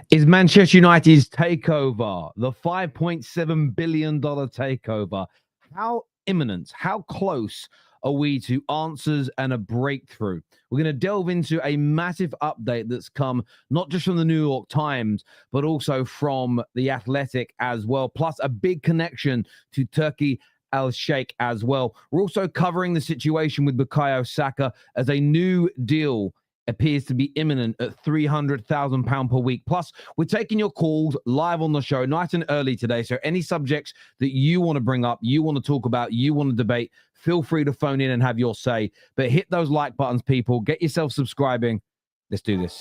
Is Manchester United's takeover, the $5.7 billion takeover, how imminent, how close are we to answers and a breakthrough? We're going to delve into a massive update that's come not just from the New York Times, but also from The Athletic as well, plus a big connection to Turkey Al-Sheikh as well. We're also covering the situation with Bukayo Saka as a new deal appears to be imminent at £300,000 per week. Plus, we're taking your calls live on the show nice and early today. So any subjects that you want to bring up, you want to talk about, you want to debate, feel free to phone in and have your say. But hit those like buttons, people. Get yourself subscribing. Let's do this.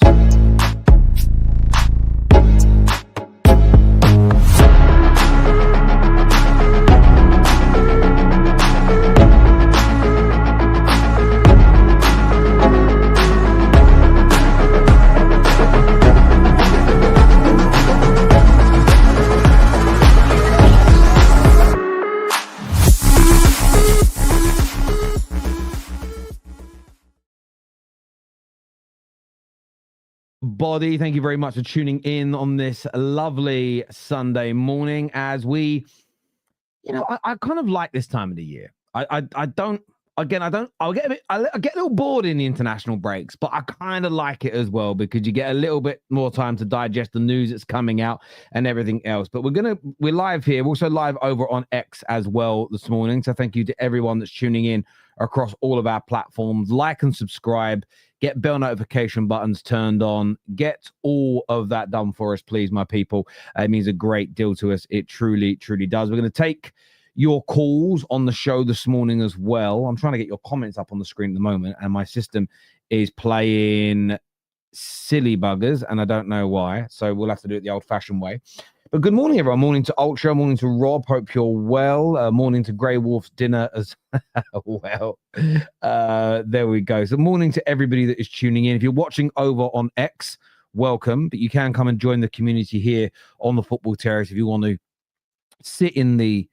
Body, thank you very much for tuning in on this lovely Sunday morning as we, I kind of like this time of the year. I get a little bored in the international breaks, but I kind of like it as well because you get a little bit more time to digest the news that's coming out and everything else. But we're live here. We're also live over on X as well this morning. So thank you to everyone that's tuning in across all of our platforms. Like and subscribe. Get bell notification buttons turned on. Get all of that done for us, please, my people. It means a great deal to us. It truly, truly does. We're going to take your calls on the show this morning as well. I'm trying to get your comments up on the screen at the moment, and my system is playing silly buggers, and I don't know why. So we'll have to do it the old-fashioned way. But good morning, everyone. Morning to Ultra. Morning to Rob. Hope you're well. Morning to Grey Wolf's dinner as well. There we go. So morning to everybody that is tuning in. If you're watching over on X, welcome. But you can come and join the community here on the Football Terrace if you want to sit on the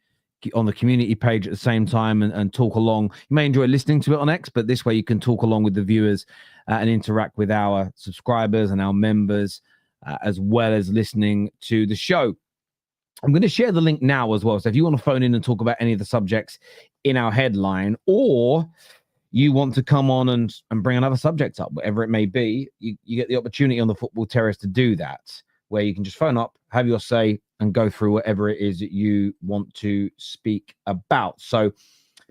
community page at the same time and talk along. You may enjoy listening to it on X, but this way you can talk along with the viewers and interact with our subscribers and our members. As well as listening to the show. I'm going to share the link now as well. So if you want to phone in and talk about any of the subjects in our headline, or you want to come on and bring another subject up, whatever it may be, you get the opportunity on the Football Terrace to do that, where you can just phone up, have your say, and go through whatever it is that you want to speak about. So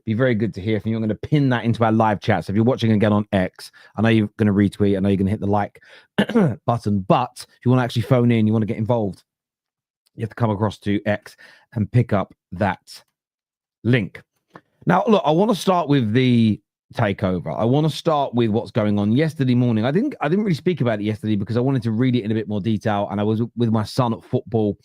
be very good to hear from you. I'm going to pin that into our live chat. So if you're watching again on X, I know you're going to retweet. I know you're going to hit the like button. But if you want to actually phone in, you want to get involved, you have to come across to X and pick up that link. Now, look, I want to start with the takeover. I want to start with what's going on yesterday morning. I didn't really speak about it yesterday because I wanted to read it in a bit more detail. And I was with my son at football,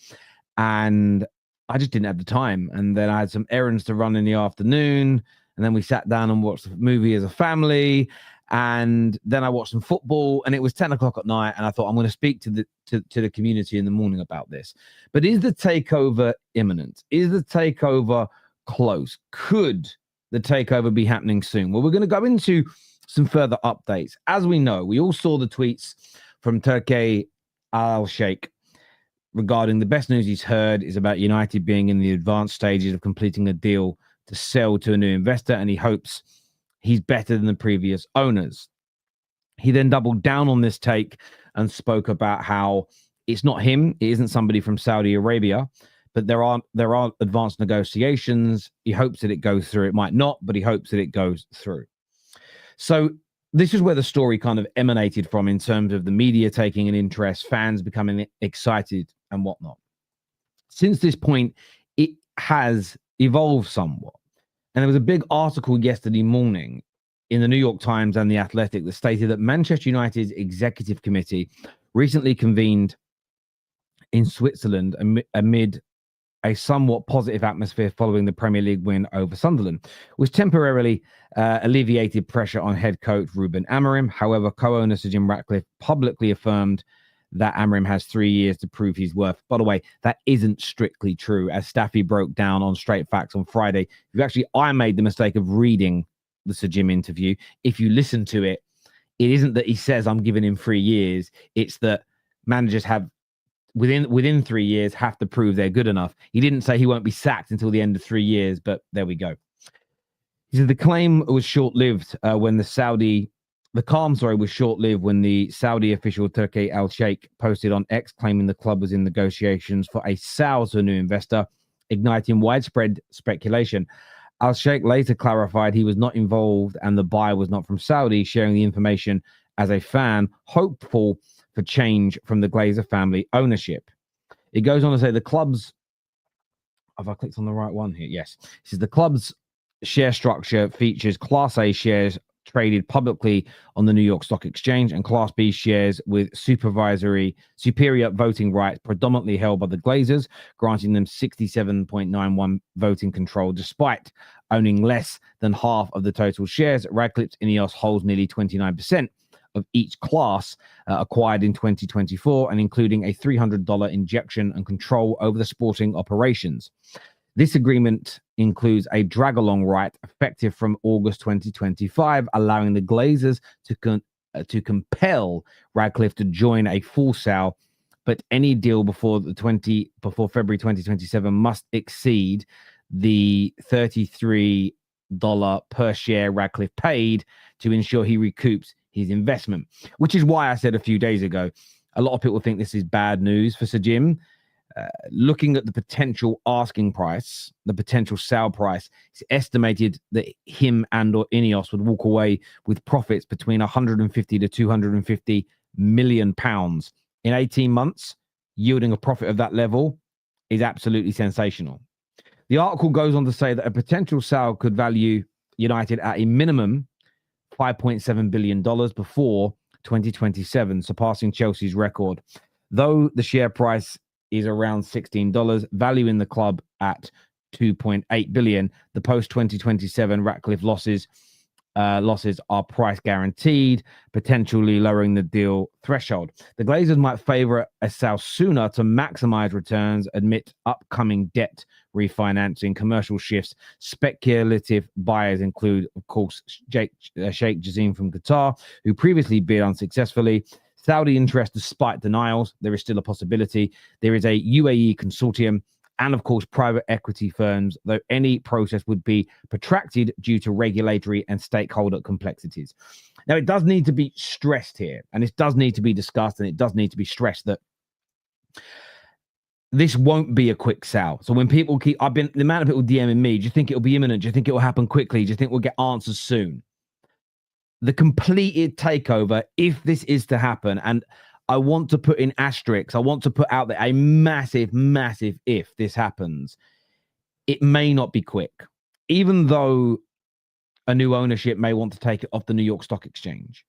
and I just didn't have the time. And then I had some errands to run in the afternoon. And then we sat down and watched the movie as a family. And then I watched some football, and it was 10 o'clock at night. And I thought, I'm going to speak to the community in the morning about this. But is the takeover imminent? Is the takeover close? Could the takeover be happening soon? Well, we're going to go into some further updates. As we know, we all saw the tweets from Turkey Al-Sheikh regarding the best news he's heard is about United being in the advanced stages of completing a deal to sell to a new investor, and he hopes he's better than the previous owners. He then doubled down on this take and spoke about how it's not him, it isn't somebody from Saudi Arabia, but there are advanced negotiations. He hopes that it goes through. It might not, but he hopes that it goes through. So this is where the story kind of emanated from in terms of the media taking an interest, fans becoming excited and whatnot. Since this point, it has evolved somewhat. And there was a big article yesterday morning in the New York Times and The Athletic that stated that Manchester United's executive committee recently convened in Switzerland amid a somewhat positive atmosphere following the Premier League win over Sunderland, which temporarily alleviated pressure on head coach Ruben Amorim. However, co-owner Sir Jim Ratcliffe publicly affirmed that Amorim has 3 years to prove his worth. By the way, that isn't strictly true, as Staffy broke down on Straight Facts on Friday. I made the mistake of reading the Sir Jim interview. If you listen to it, it isn't that he says I'm giving him 3 years. It's that managers have within 3 years have to prove they're good enough. He didn't say he won't be sacked until the end of 3 years, but there we go. He said the claim was short-lived when the calm was short-lived when the Saudi official Turki Al-Sheikh posted on X claiming the club was in negotiations for a sale to a new investor, igniting widespread speculation. Al-Sheikh later clarified he was not involved and the buyer was not from Saudi, sharing the information as a fan, hopeful for change from the Glazer family ownership. It goes on to say the club's... Have I clicked on the right one here? Yes. It says the club's share structure features Class A shares traded publicly on the New York Stock Exchange and Class B shares with superior voting rights predominantly held by the Glazers, granting them 67.91 voting control despite owning less than half of the total shares. Radcliffe's Ineos holds nearly 29% of each class acquired in 2024 and including a $300 injection and control over the sporting operations. This agreement includes a drag-along right effective from August 2025, allowing the Glazers to compel Radcliffe to join a full sale, but any deal before February 2027 must exceed the $33 per share Radcliffe paid to ensure he recoups his investment, which is why I said a few days ago, a lot of people think this is bad news for Sir Jim. Looking at the potential asking price, the potential sale price, it's estimated that him and or Ineos would walk away with profits between 150 to 250 million pounds in 18 months. Yielding a profit of that level is absolutely sensational. The article goes on to say that a potential sale could value United at a minimum $5.7 billion before 2027, surpassing Chelsea's record. Though the share price is around $16, valuing the club at $2.8 billion. The post-2027 Ratcliffe losses are price guaranteed, potentially lowering the deal threshold. The Glazers might favour a sale sooner to maximise returns amid upcoming debt refinancing, commercial shifts. Speculative buyers include, of course, Sheikh Jassim from Qatar, who previously bid unsuccessfully. Saudi interest, despite denials, there is still a possibility. There is a UAE consortium and, of course, private equity firms, though any process would be protracted due to regulatory and stakeholder complexities. Now, it does need to be stressed here, and it does need to be discussed, and it does need to be stressed that this won't be a quick sale. So when people the amount of people DMing me, do you think it'll be imminent? Do you think it will happen quickly? Do you think we'll get answers soon? The completed takeover, if this is to happen, and I want to put in asterisks, I want to put out there a massive, massive if this happens, it may not be quick. Even though a new ownership may want to take it off the New York Stock Exchange.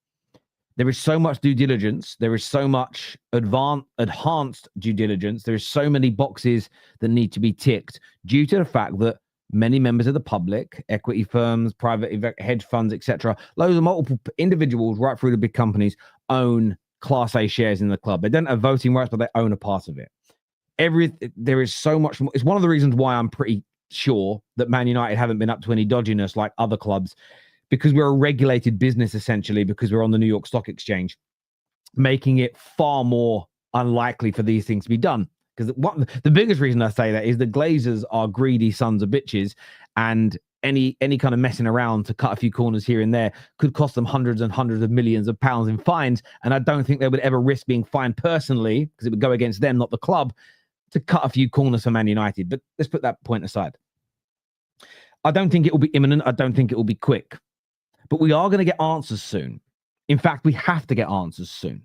There is so much due diligence. There is so much enhanced due diligence. There is so many boxes that need to be ticked due to the fact that many members of the public, equity firms, private hedge funds, etc., loads of multiple individuals right through the big companies own Class A shares in the club. They don't have voting rights, but they own a part of it. There is so much more. It's one of the reasons why I'm pretty sure that Man United haven't been up to any dodginess like other clubs, because we're a regulated business, essentially, because we're on the New York Stock Exchange, making it far more unlikely for these things to be done. Because the biggest reason I say that is the Glazers are greedy sons of bitches, and any kind of messing around to cut a few corners here and there could cost them hundreds and hundreds of millions of pounds in fines. And I don't think they would ever risk being fined personally, because it would go against them, not the club, to cut a few corners for Man United. But let's put that point aside. I don't think it will be imminent. I don't think it will be quick. But we are going to get answers soon. In fact, we have to get answers soon.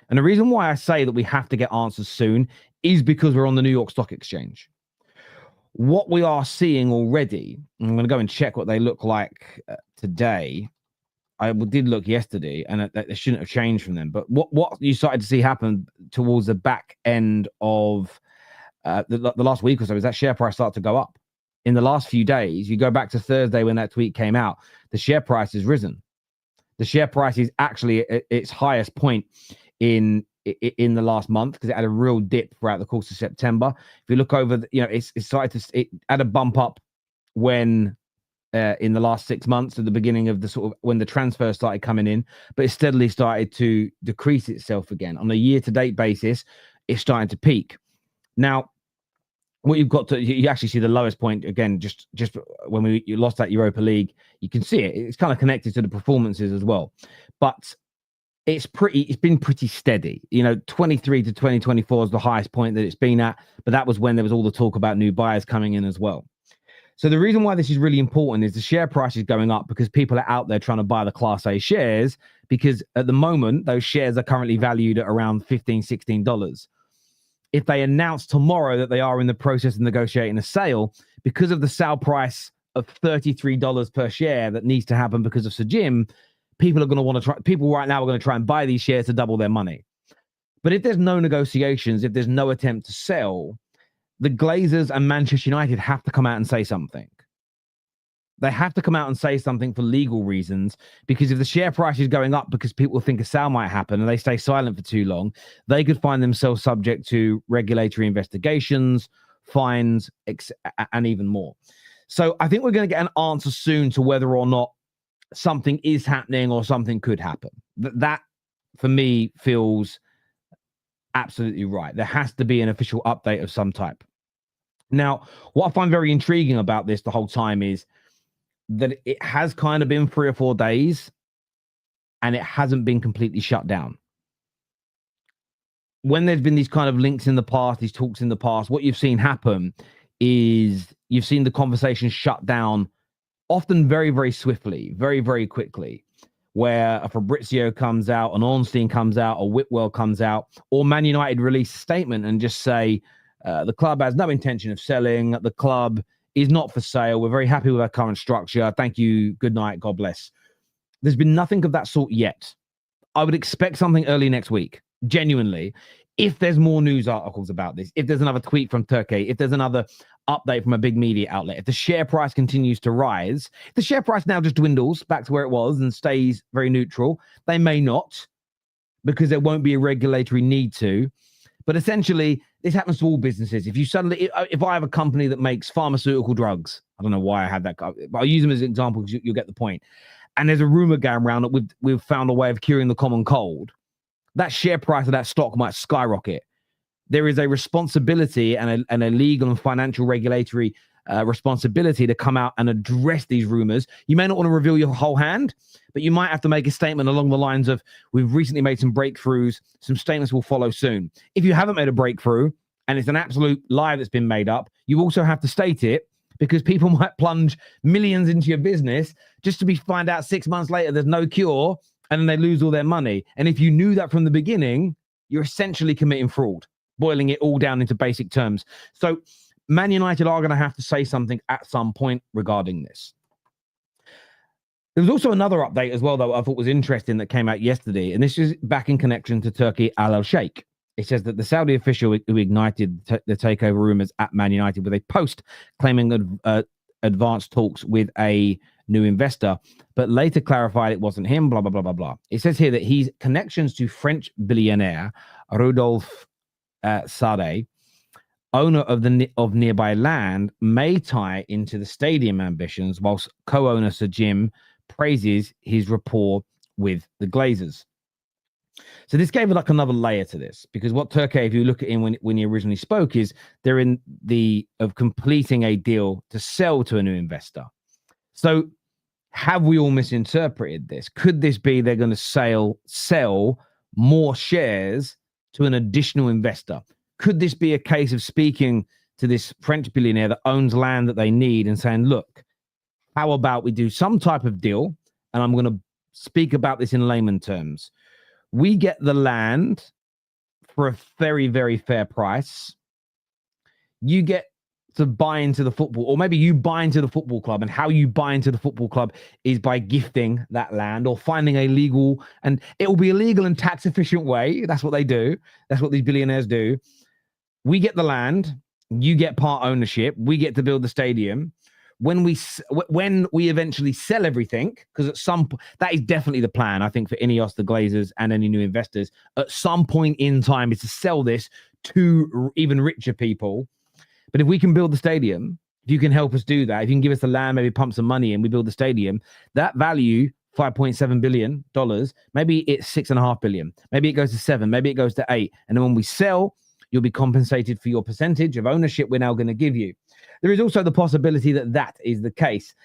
And the reason why I say that we have to get answers soon is because we're on the New York Stock Exchange. What we are seeing already, I'm going to go and check what they look like today. I did look yesterday, and they shouldn't have changed from them. But what you started to see happen towards the back end of the last week or so is that share price started to go up. In the last few days, you go back to Thursday when that tweet came out, the share price has risen. The share price is actually at its highest point in the last month, because it had a real dip throughout the course of September. If you look over, it started to, it had a bump up when in the last 6 months at the beginning of the sort of when the transfers started coming in, but it steadily started to decrease itself again. On a year-to-date basis, it's starting to peak. Now, what you've got to, you actually see the lowest point again, just when you lost that Europa League, you can see it. It's kind of connected to the performances as well. But it's been pretty steady. 23 to 2024 is the highest point that it's been at, but that was when there was all the talk about new buyers coming in as well. So the reason why this is really important is the share price is going up because people are out there trying to buy the Class A shares, because at the moment, those shares are currently valued at around $15, $16. If they announce tomorrow that they are in the process of negotiating a sale, because of the sale price of $33 per share that needs to happen because of Sir Jim, people are going to want to try. People right now are going to try and buy these shares to double their money. But if there's no negotiations, if there's no attempt to sell, the Glazers and Manchester United have to come out and say something. They have to come out and say something for legal reasons, because if the share price is going up because people think a sale might happen and they stay silent for too long, they could find themselves subject to regulatory investigations, fines, and even more. So I think we're going to get an answer soon to whether or not something is happening or something could happen. That for me, feels absolutely right. There has to be an official update of some type. Now, what I find very intriguing about this the whole time is that it has kind of been 3 or 4 days and it hasn't been completely shut down. When there's been these kind of links in the past, these talks in the past, what you've seen happen is you've seen the conversation shut down, often very, very swiftly, very, very quickly, where a Fabrizio comes out, an Ornstein comes out, a Whitwell comes out, or Man United release a statement and just say, the club has no intention of selling, the club is not for sale, we're very happy with our current structure, thank you, good night, God bless. There's been nothing of that sort yet. I would expect something early next week, genuinely, if there's more news articles about this, if there's another tweet from Turkey, if there's another update from a big media outlet, if the share price continues to rise, if the share price now just dwindles back to where it was and stays very neutral, they may not, because there won't be a regulatory need to. But essentially, this happens to all businesses. If you suddenly, if I have a company that makes pharmaceutical drugs, I don't know why I had that, but I'll use them as an example because you'll get the point. And there's a rumor going around that we've found a way of curing the common cold. That share price of that stock might skyrocket. There is a responsibility and a legal and financial regulatory responsibility to come out and address these rumors. You may not want to reveal your whole hand, but you might have to make a statement along the lines of, we've recently made some breakthroughs, some statements will follow soon. If you haven't made a breakthrough and it's an absolute lie that's been made up, you also have to state it, because people might plunge millions into your business just to find out 6 months later there's no cure, and then they lose all their money. And if you knew that from the beginning, you're essentially committing fraud, boiling it all down into basic terms. So Man United are going to have to say something at some point regarding this. There was also another update as well, though, I thought was interesting that came out yesterday, and this is back in connection to Turkey Al Sheikh. It says that the Saudi official who ignited the takeover rumors at Man United with a post claiming advanced talks with a new investor, but later clarified it wasn't him, blah, blah, blah, blah, blah. It says here that his connections to French billionaire Rodolphe Sade, owner of nearby land, may tie into the stadium ambitions, whilst co-owner Sir Jim praises his rapport with the Glazers. So this gave like another layer to this, because what Turkey, if you look at him when he originally spoke, is they're in the of completing a deal to sell to a new investor. So have we all misinterpreted this? Could this be they're going to sell more shares to an additional investor? Could this be a case of speaking to this French billionaire that owns land that they need and saying, look, how about we do some type of deal? And I'm going to speak about this in layman terms. We get the land for a very, very fair price. You get to buy into the football, or maybe you buy into the football club, and how you buy into the football club is by gifting that land or finding a legal, and it will be a legal and tax efficient way. That's what they do. That's what these billionaires do. We get the land, you get part ownership, we get to build the stadium. When we eventually sell everything, because at some point, that is definitely the plan, I think, for Ineos, the Glazers, and any new investors, at some point in time, is to sell this to even richer people. But if we can build the stadium if you can help us do that, if you can give us the land, maybe pump some money and we build the stadium, that value, $5.7 billion, maybe it's $6.5 billion, maybe it goes to 7, maybe it goes to 8. And then when we sell, you'll be compensated for your percentage of ownership we're now going to give you. There is also the possibility that that is the case.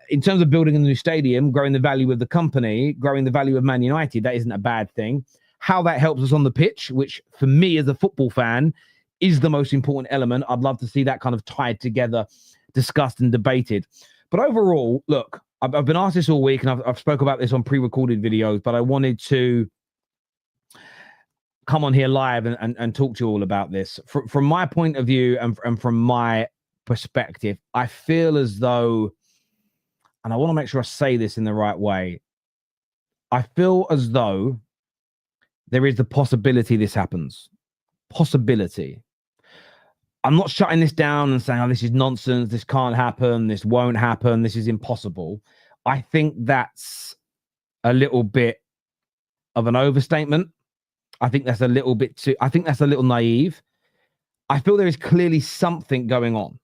In terms of building a new stadium, growing the value of the company, growing the value of Man United, that isn't a bad thing. How that helps us on the pitch, which for me as a football fan is the most important element. I'd love to see that kind of tied together, discussed and debated. But overall, look, I've been asked this all week, and I've spoke about this on pre-recorded videos, but I wanted to come on here live and talk to you all about this. From my point of view and from my perspective, I feel as though, and I want to make sure I say this in the right way, I feel as though there is the possibility this happens. Possibility. I'm not shutting this down and saying, oh, this is nonsense, this can't happen, this won't happen, this is impossible. I think that's a little bit of an overstatement. I think that's a little bit too, I think that's a little naive. I feel there is clearly something going on.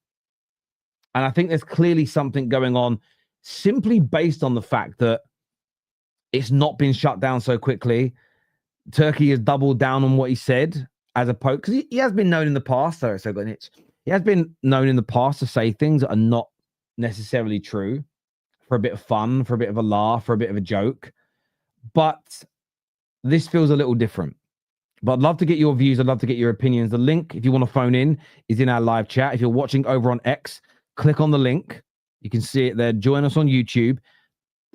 And I think there's clearly something going on simply based on the fact that it's not been shut down so quickly. Turkey has doubled down on what he said, as opposed, because he has been known in the past, he has been known in the past to say things that are not necessarily true for a bit of fun, for a bit of a laugh, for a bit of a joke. But this feels a little different. But I'd love to get your views. I'd love to get your opinions. The link, if you want to phone in, is in our live chat. If you're watching over on X, click on the link. You can see it there. Join us on YouTube.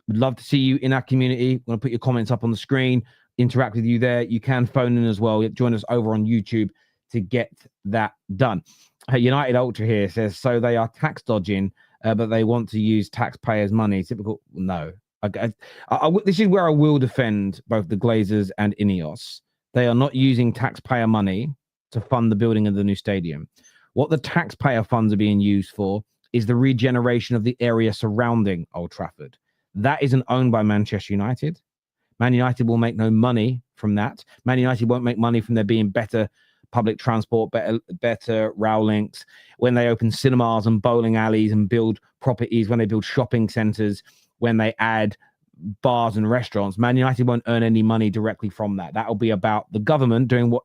We'd love to see you in our community. We're going to put your comments up on the screen, interact with you there. You can phone in as well. Join us over on YouTube to get that done. United Ultra here says, so they are tax dodging, but they want to use taxpayers' money. Typical. No. This is where I will defend both the Glazers and Ineos. They are not using taxpayer money to fund the building of the new stadium. What the taxpayer funds are being used for is the regeneration of the area surrounding Old Trafford. That isn't owned by Manchester United. Man United will make no money from that. Man United won't make money from there being better public transport, better rail links, when they open cinemas and bowling alleys and build properties, when they build shopping centres, when they add bars and restaurants. Man United won't earn any money directly from that. That'll be about the government doing what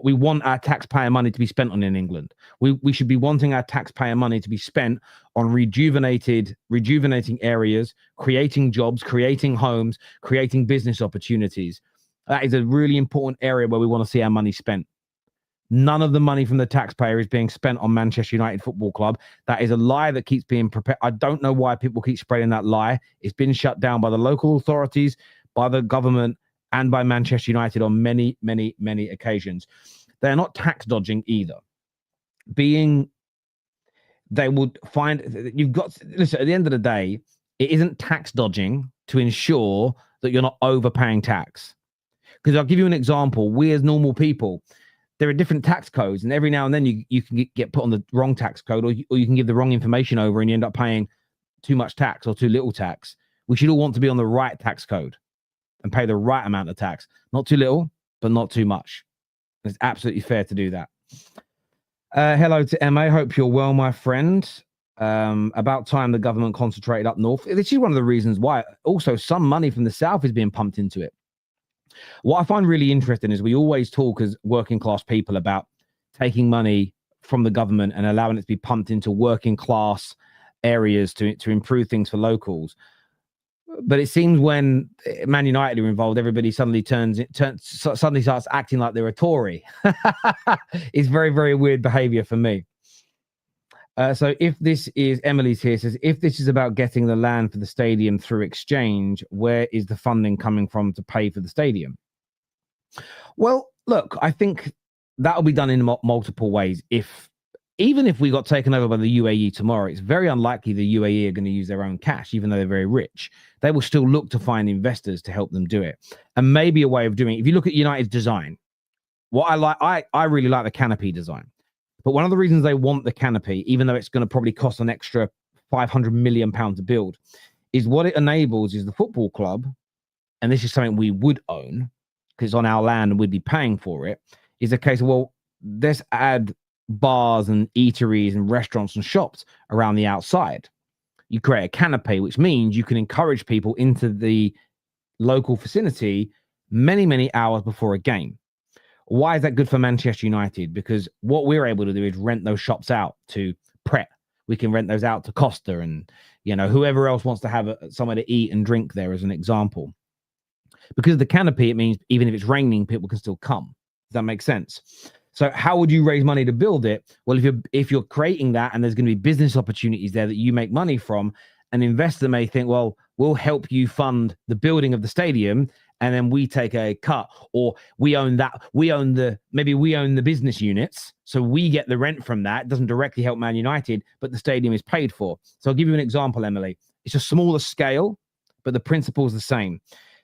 we want our taxpayer money to be spent on in England. We should be wanting our taxpayer money to be spent on rejuvenating areas, creating jobs, creating homes, creating business opportunities. That is a really important area where we want to see our money spent. None of the money from the taxpayer is being spent on Manchester United Football Club. That is a lie that keeps being prepared. I don't know why people keep spreading that lie. It's been shut down by the local authorities, by the government, and by Manchester United on many, many, many occasions. They're not tax dodging either. They would find, you've got, listen, at the end of the day, it isn't tax dodging to ensure that you're not overpaying tax. Because I'll give you an example. We as normal people, there are different tax codes, and every now and then you can get put on the wrong tax code, or you can give the wrong information over and you end up paying too much tax or too little tax. We should all want to be on the right tax code and pay the right amount of tax. Not too little, but not too much. It's absolutely fair to do that. Hello to Emma. Hope you're well, my friend. About time the government concentrated up north. This is one of the reasons why. Also, some money from the south is being pumped into it. What I find really interesting is we always talk as working class people about taking money from the government and allowing it to be pumped into working class areas to improve things for locals. But it seems when Man United are involved, everybody suddenly suddenly starts acting like they're a Tory. It's very, very weird behavior for me. So if this is, Emily's here, says, if this is about getting the land for the stadium through exchange, where is the funding coming from to pay for the stadium? Well, look, I think that'll be done in multiple ways. Even if we got taken over by the UAE tomorrow, it's very unlikely the UAE are going to use their own cash, even though they're very rich. They will still look to find investors to help them do it. And maybe a way of doing it, if you look at United's design, what I like, I really like the canopy design. But one of the reasons they want the canopy, even though it's going to probably cost an extra £500 million to build, is what it enables is the football club, and this is something we would own, because it's on our land and we'd be paying for it, is a case of, well, let's add bars and eateries and restaurants and shops around the outside. You create a canopy, which means you can encourage people into the local vicinity many, many hours before a game. Why is that good for Manchester United? Because what we're able to do is rent those shops out to Pret. We can rent those out to Costa and, you know, whoever else wants to have somewhere to eat and drink there, as an example. Because of the canopy, it means even if it's raining, people can still come. Does that make sense? So how would you raise money to build it? Well, if you're creating that and there's going to be business opportunities there that you make money from, an investor may think, well, we'll help you fund the building of the stadium, and then we take a cut, or we own the business units, so we get the rent from that. It doesn't directly help Man United, but the stadium is paid for. So I'll give you an example, Emily. It's a smaller scale, but the principle is the same.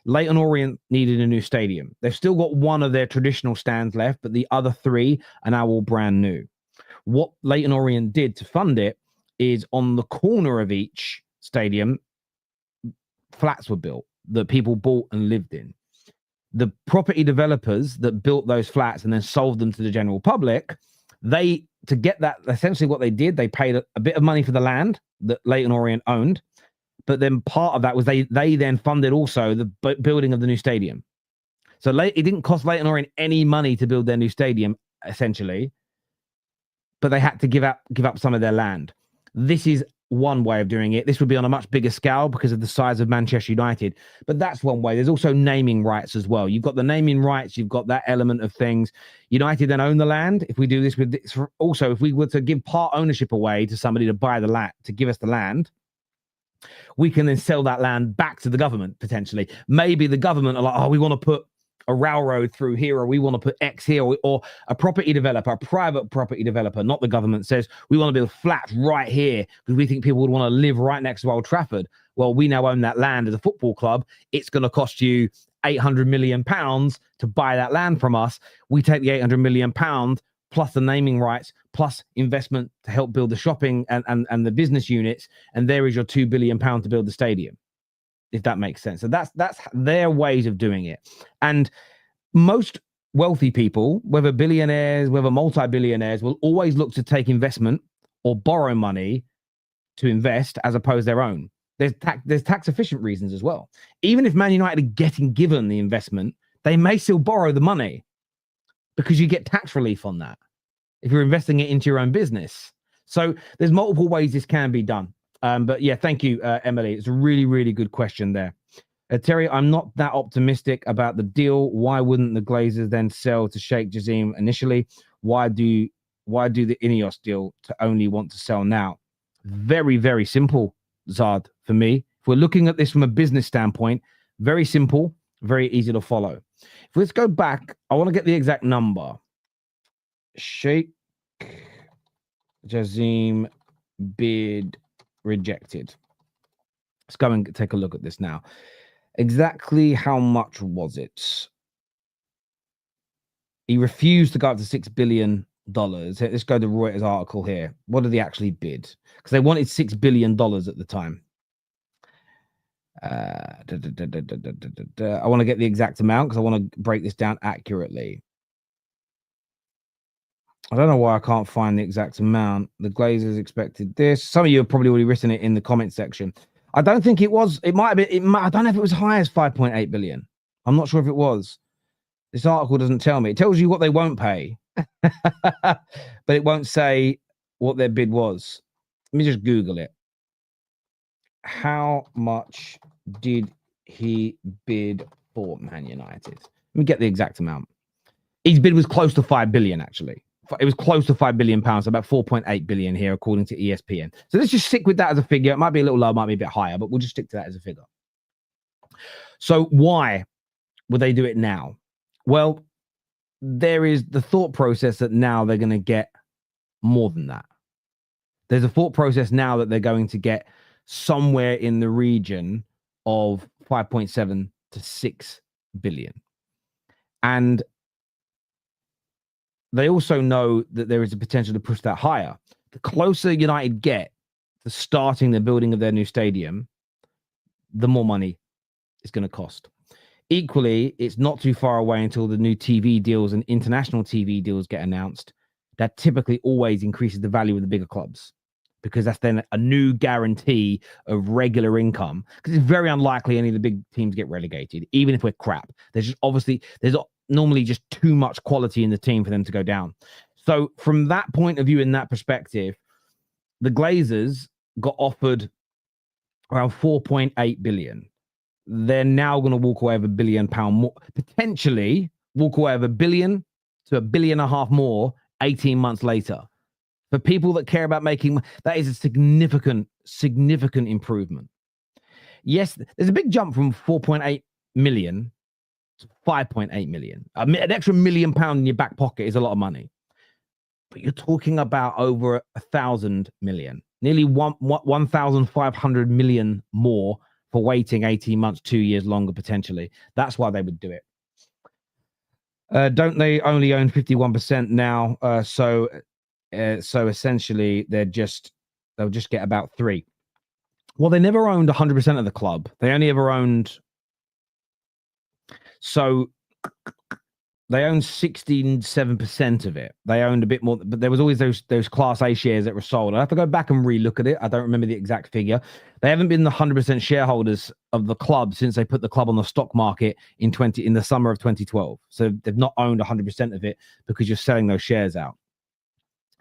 Leyton Orient needed a new stadium. They've still got one of their traditional stands left, but the other three are now all brand new. What Leyton Orient did to fund it is, on the corner of each stadium, flats were built that people bought and lived in. The property developers that built those flats and then sold them to the general public, to get that, essentially what they did, they paid a bit of money for the land that Leyton Orient owned, but then part of that was they then funded also the building of the new stadium. So it didn't cost Leyton Orient any money to build their new stadium, essentially, but they had to give up some of their land. This is one way of doing it. This would be on a much bigger scale because of the size of Manchester United, but that's one way. There's also naming rights as well. You've got the naming rights, you've got that element of things. United then own the land. If we do this with this, also, if we were to give part ownership away to somebody to buy the land, to give us the land, we can then sell that land back to the government, potentially. Maybe the government are like, oh, we want to put a railroad through here, or we want to put X here, or a property developer, a private property developer, not the government, says we want to build flats right here because we think people would want to live right next to Old Trafford. Well, we now own that land as a football club. It's going to cost you £800 million to buy that land from us. We take the £800 million plus the naming rights, plus investment to help build the shopping and the business units, and there is your £2 billion to build the stadium, if that makes sense. So that's their ways of doing it. And most wealthy people, whether billionaires, whether multi-billionaires, will always look to take investment or borrow money to invest as opposed to their own. There's tax efficient reasons as well. Even if Man United are getting given the investment, they may still borrow the money because you get tax relief on that if you're investing it into your own business. So there's multiple ways this can be done. But yeah, thank you, Emily. It's a really, really good question there. Terry, I'm not that optimistic about the deal. Why wouldn't the Glazers then sell to Sheikh Jassim initially? Why do the Ineos deal to only want to sell now? Very, very simple, Zard, for me. If we're looking at this from a business standpoint, very simple, very easy to follow. If let's go back, I want to get the exact number. Sheikh Jassim bid rejected. Let's go and take a look at this now. Exactly how much was it? He refused to go up to $6 billion. Let's go to Reuters article here. What did he actually bid? Because they wanted $6 billion at the time. I want to get the exact amount because I want to break this down accurately. I don't know why I can't find the exact amount. The Glazers expected this. Some of you have probably already written it in the comment section. I don't think it was. It might have been. I don't know if it was high as 5.8 billion. I'm not sure if it was. This article doesn't tell me. It tells you what they won't pay, but it won't say what their bid was. Let me just Google it. How much did he bid for Man United? Let me get the exact amount. His bid was close to 5 billion, actually. It was close to £5 billion, about 4.8 billion here, according to ESPN. So let's just stick with that as a figure. It might be a little low, might be a bit higher, but we'll just stick to that as a figure. So why would they do it now? Well, there is the thought process that now they're going to get more than that. There's a thought process now that they're going to get somewhere in the region of 5.7 to 6 billion. And they also know that there is a potential to push that higher. The closer United get to starting the building of their new stadium, the more money it's going to cost. Equally, it's not too far away until the new TV deals and international TV deals get announced that typically always increases the value of the bigger clubs, because that's then a new guarantee of regular income. Because it's very unlikely any of the big teams get relegated, even if we're crap. There's normally just too much quality in the team for them to go down. So from that point of view, in that perspective, the Glazers got offered around 4.8 billion. They're now going to walk away with £1 billion more, potentially walk away with £1 billion to £1.5 billion more 18 months later. For people that care about making, that is a significant improvement. Yes, there's a big jump from 4.8 million to 5.8 million. An extra £1 million in your back pocket is a lot of money. But you're talking about over 1,000 million, nearly 1,500 million more for waiting 18 months, 2 years longer, potentially. That's why they would do it. Don't they only own 51% now? So essentially they'll just get about 3. Well, they never owned 100% of the club. They only ever owned, so they owned 67% of it. They owned a bit more, but there was always those Class A shares that were sold. I have to go back and relook at it. I don't remember the exact figure. They haven't been the 100% shareholders of the club since they put the club on the stock market in the summer of 2012. So they've not owned 100% of it because you're selling those shares out.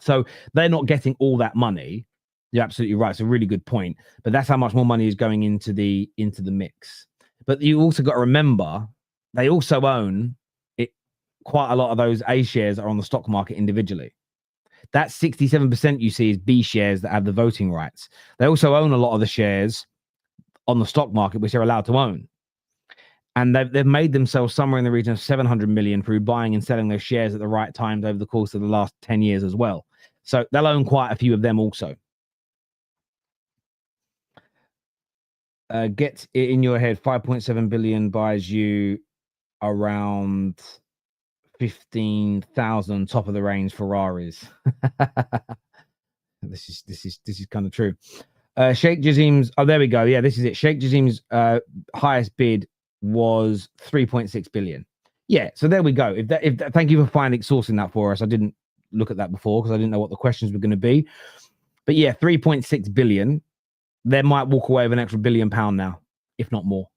So they're not getting all that money. You're absolutely right. It's a really good point. But that's how much more money is going into the mix. But you also got to remember, they also own quite a lot of those A shares are on the stock market individually. That 67% you see is B shares that have the voting rights. They also own a lot of the shares on the stock market, which they're allowed to own. And they've made themselves somewhere in the region of 700 million through buying and selling those shares at the right times over the course of the last 10 years as well. So they'll own quite a few of them also. Get it in your head, 5.7 billion buys you around 15,000 top of the range Ferraris. This is kind of true. Sheikh Jazim's, oh, there we go. Yeah, this is it. Sheikh Jazim's highest bid was 3.6 billion. Yeah, so there we go. Thank you for sourcing that for us. I didn't look at that before because I didn't know what the questions were going to be. But yeah, 3.6 billion. They might walk away with an extra £1 billion now, if not more.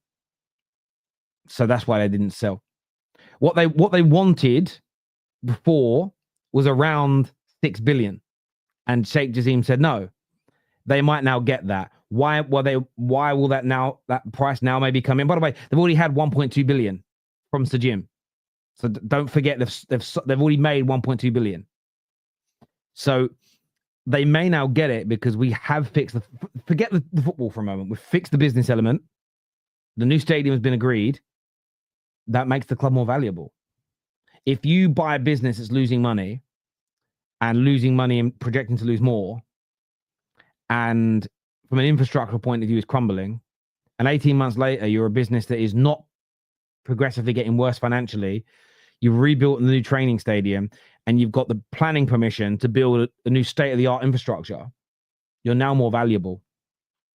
So that's why they didn't sell. What they wanted before was around 6 billion, and Sheikh Jazim said no. They might now get that. Why will that price now maybe come in? By the way, they've already had 1.2 billion from Sajim, so don't forget they've already made 1.2 billion. So they may now get it because we have fixed forget the football for a moment. We've fixed the business element. The new stadium has been agreed. That makes the club more valuable. If you buy a business that's losing money and projecting to lose more, and from an infrastructural point of view is crumbling, and 18 months later, you're a business that is not progressively getting worse financially, you've rebuilt a new training stadium, and you've got the planning permission to build a new state-of-the-art infrastructure, you're now more valuable.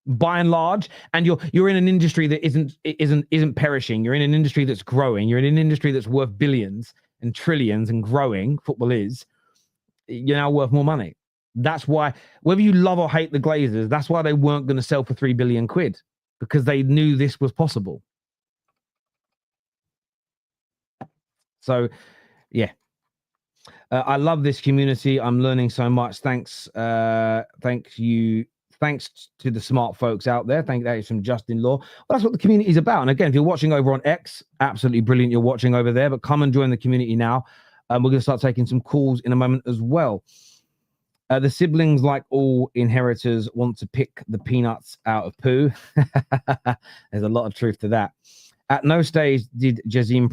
By and large, and you're in an industry that isn't perishing. You're in an industry that's growing. You're in an industry that's worth billions and trillions and growing. Football is. You're now worth more money. That's why, whether you love or hate the Glazers, that's why they weren't going to sell for £3 billion, because they knew this was possible. So, yeah. I love this community. I'm learning so much. Thanks. Thank you. Thanks to the smart folks out there. Thank you from Justin Law. Well, that's what the community is about. And again, if you're watching over on X, absolutely brilliant you're watching over there. But come and join the community now. We're going to start taking some calls in a moment as well. The siblings, like all inheritors, want to pick the peanuts out of poo. There's a lot of truth to that. At no stage did Jazim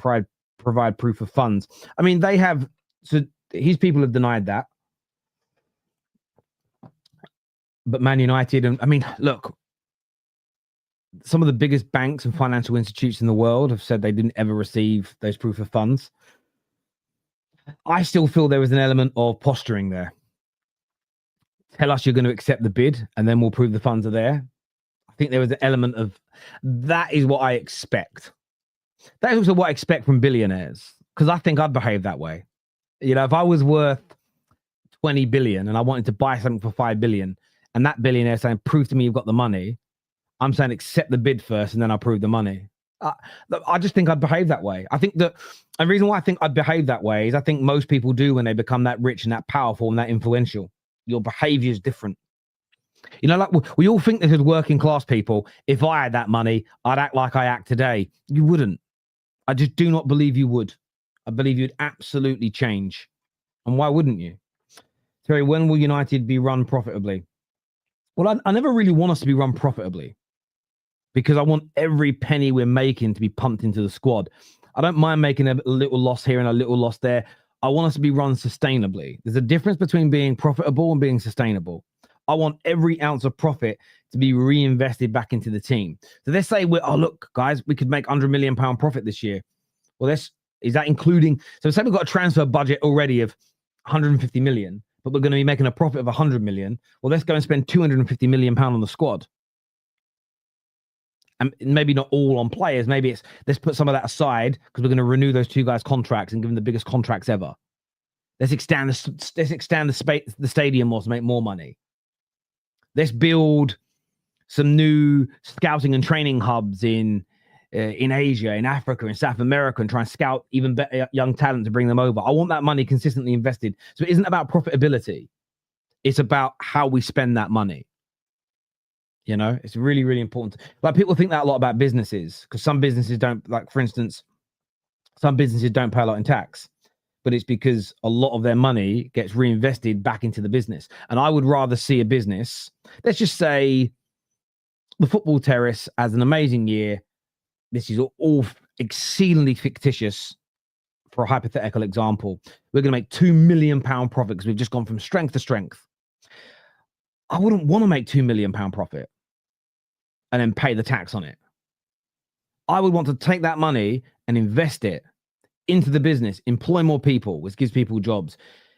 provide proof of funds. I mean, they have. So his people have denied that. But Man United, and I mean, look, some of the biggest banks and financial institutes in the world have said they didn't ever receive those proof of funds. I still feel there was an element of posturing there. Tell us you're going to accept the bid, and then we'll prove the funds are there. I think there was an element of that is what I expect. That is also what I expect from billionaires, because I think I'd behave that way. You know, if I was worth 20 billion and I wanted to buy something for 5 billion, and that billionaire saying, prove to me you've got the money, I'm saying accept the bid first and then I'll prove the money. I just think I'd behave that way. I think that the reason why I think I'd behave that way is I think most people do when they become that rich and that powerful and that influential. Your behavior is different. You know, like we all think that as working class people, if I had that money, I'd act like I act today. You wouldn't. I just do not believe you would. I believe you'd absolutely change. And why wouldn't you? Terry, when will United be run profitably? Well, I never really want us to be run profitably because I want every penny we're making to be pumped into the squad. I don't mind making a little loss here and a little loss there. I want us to be run sustainably. There's a difference between being profitable and being sustainable. I want every ounce of profit to be reinvested back into the team. So let's say look, guys, we could make £100 million profit this year. Well, is that including? So say we've got a transfer budget already of 150 million, but we're going to be making a profit of 100 million. Well, let's go and spend 250 million pound on the squad. And maybe not all on players. Maybe it's let's put some of that aside because we're going to renew those two guys' contracts and give them the biggest contracts ever. Let's extend the stadium more to make more money. Let's build some new scouting and training hubs in Asia, in Africa, in South America, and try and scout even better young talent to bring them over. I want that money consistently invested. So it isn't about profitability. It's about how we spend that money. You know, it's really, really important. Like people think that a lot about businesses because some businesses don't, like for instance, some businesses don't pay a lot in tax, but it's because a lot of their money gets reinvested back into the business. And I would rather see a business, let's just say the Football Terrace as an amazing year. This is all exceedingly fictitious. For a hypothetical example, we're going to make £2 million profit because we've just gone from strength to strength. I wouldn't want to make £2 million profit and then pay the tax on it. I would want to take that money and invest it into the business, employ more people, which gives people jobs.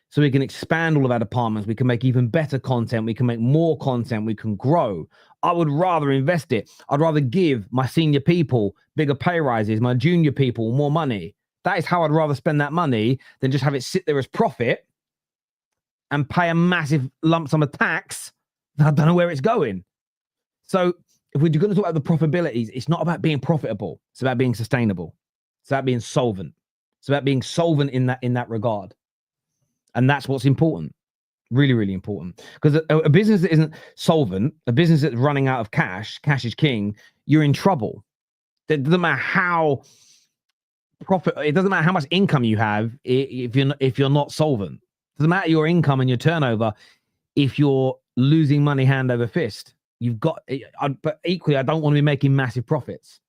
So we can expand all of our departments. We can make even better content. We can make more content. We can grow. I would rather invest it. I'd rather give my senior people bigger pay rises, my junior people more money. That is how I'd rather spend that money than just have it sit there as profit and pay a massive lump sum of tax. I don't know where it's going. So if we're going to talk about the profitabilities, it's not about being profitable. It's about being sustainable. It's about being solvent. It's about being solvent in that regard. And that's what's important. Really, really important. Because a business that isn't solvent, a business that's running out of cash is king, you're in trouble. It doesn't matter how it doesn't matter how much income you have if you're not solvent. It doesn't matter your income and your turnover if you're losing money hand over fist. But equally, I don't want to be making massive profits.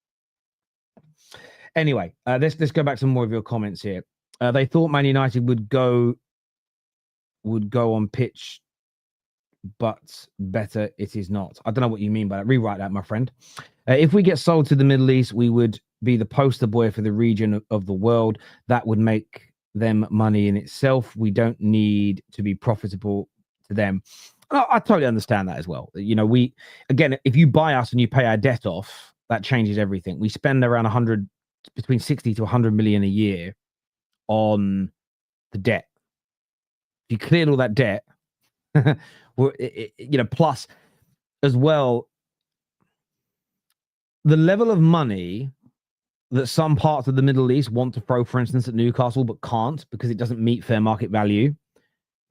Anyway, let's go back to some more of your comments here. They thought Man United would go on pitch, but better it is not. I don't know what you mean by that. Rewrite that, my friend. If we get sold to the Middle East, we would be the poster boy for the region of the world. That would make them money in itself. We don't need to be profitable to them. I totally understand that as well. You know, if you buy us and you pay our debt off, that changes everything. We spend around between 60 to 100 million a year on the debt. If you cleared all that debt, plus as well, the level of money that some parts of the Middle East want to throw, for instance, at Newcastle, but can't because it doesn't meet fair market value.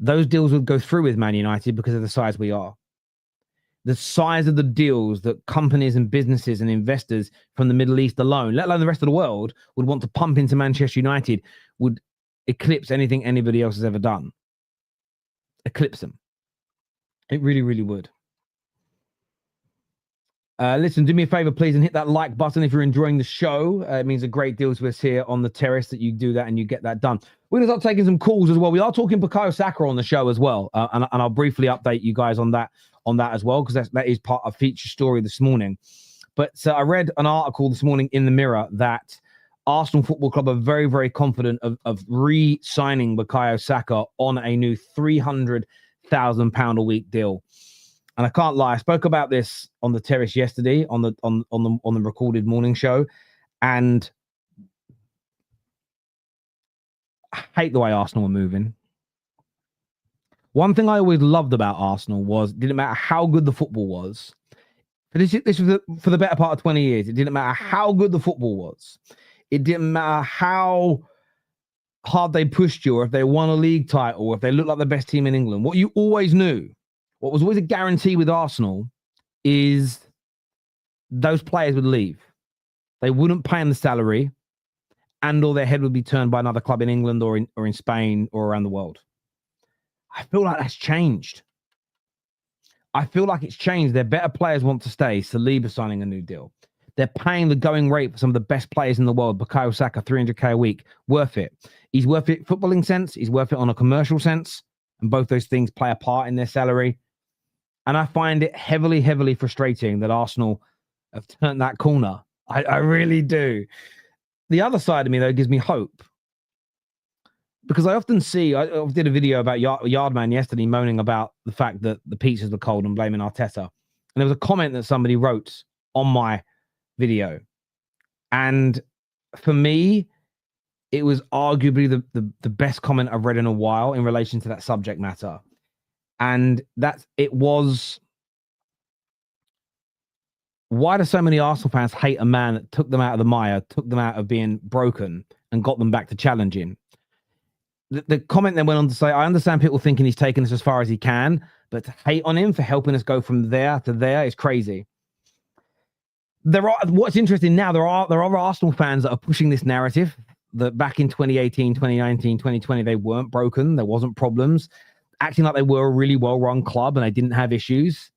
Those deals would go through with Man United because of the size we are. The size of the deals that companies and businesses and investors from the Middle East alone, let alone the rest of the world, would want to pump into Manchester United would eclipse anything anybody else has ever done. Eclipse them. It really, really would. Listen, do me a favor, please, and hit that like button if you're enjoying the show. It means a great deal to us here on the terrace that you do that and you get that done. We're going to start taking some calls as well. We are talking Bukayo Saka on the show as well, and I'll briefly update you guys on that as well, because that is part of feature story this morning. But I read an article this morning in the Mirror that Arsenal Football Club are very, very confident of re-signing Bukayo Saka on a new £300,000 a week deal. And I can't lie, I spoke about this on the terrace yesterday on the recorded morning show, and I hate the way Arsenal are moving. One thing I always loved about Arsenal was it didn't matter how good the football was. But this was for the better part of 20 years. It didn't matter how good the football was. It didn't matter how hard they pushed you, or if they won a league title, or if they looked like the best team in England. What you always knew, what was always a guarantee with Arsenal, is those players would leave. They wouldn't pay them the salary, and or their head would be turned by another club in England or in Spain or around the world. I feel like that's changed. I feel like it's changed. Their better players want to stay. Saliba signing a new deal. They're paying the going rate for some of the best players in the world. Bukayo Saka, 300k a week. Worth it. He's worth it footballing sense. He's worth it on a commercial sense. And both those things play a part in their salary. And I find it heavily, heavily frustrating that Arsenal have turned that corner. I really do. The other side of me, though, gives me hope. Because I often see, I did a video about Yardman yesterday moaning about the fact that the pizzas were cold and blaming Arteta. And there was a comment that somebody wrote on my video. And for me, it was arguably the best comment I've read in a while in relation to that subject matter. And it was, why do so many Arsenal fans hate a man that took them out of the mire, took them out of being broken and got them back to challenging? The comment then went on to say, I understand people thinking he's taken us as far as he can, but to hate on him for helping us go from there to there is crazy. What's interesting now, there are Arsenal fans that are pushing this narrative that back in 2018, 2019, 2020, they weren't broken. There wasn't problems, acting like they were a really well-run club and they didn't have issues.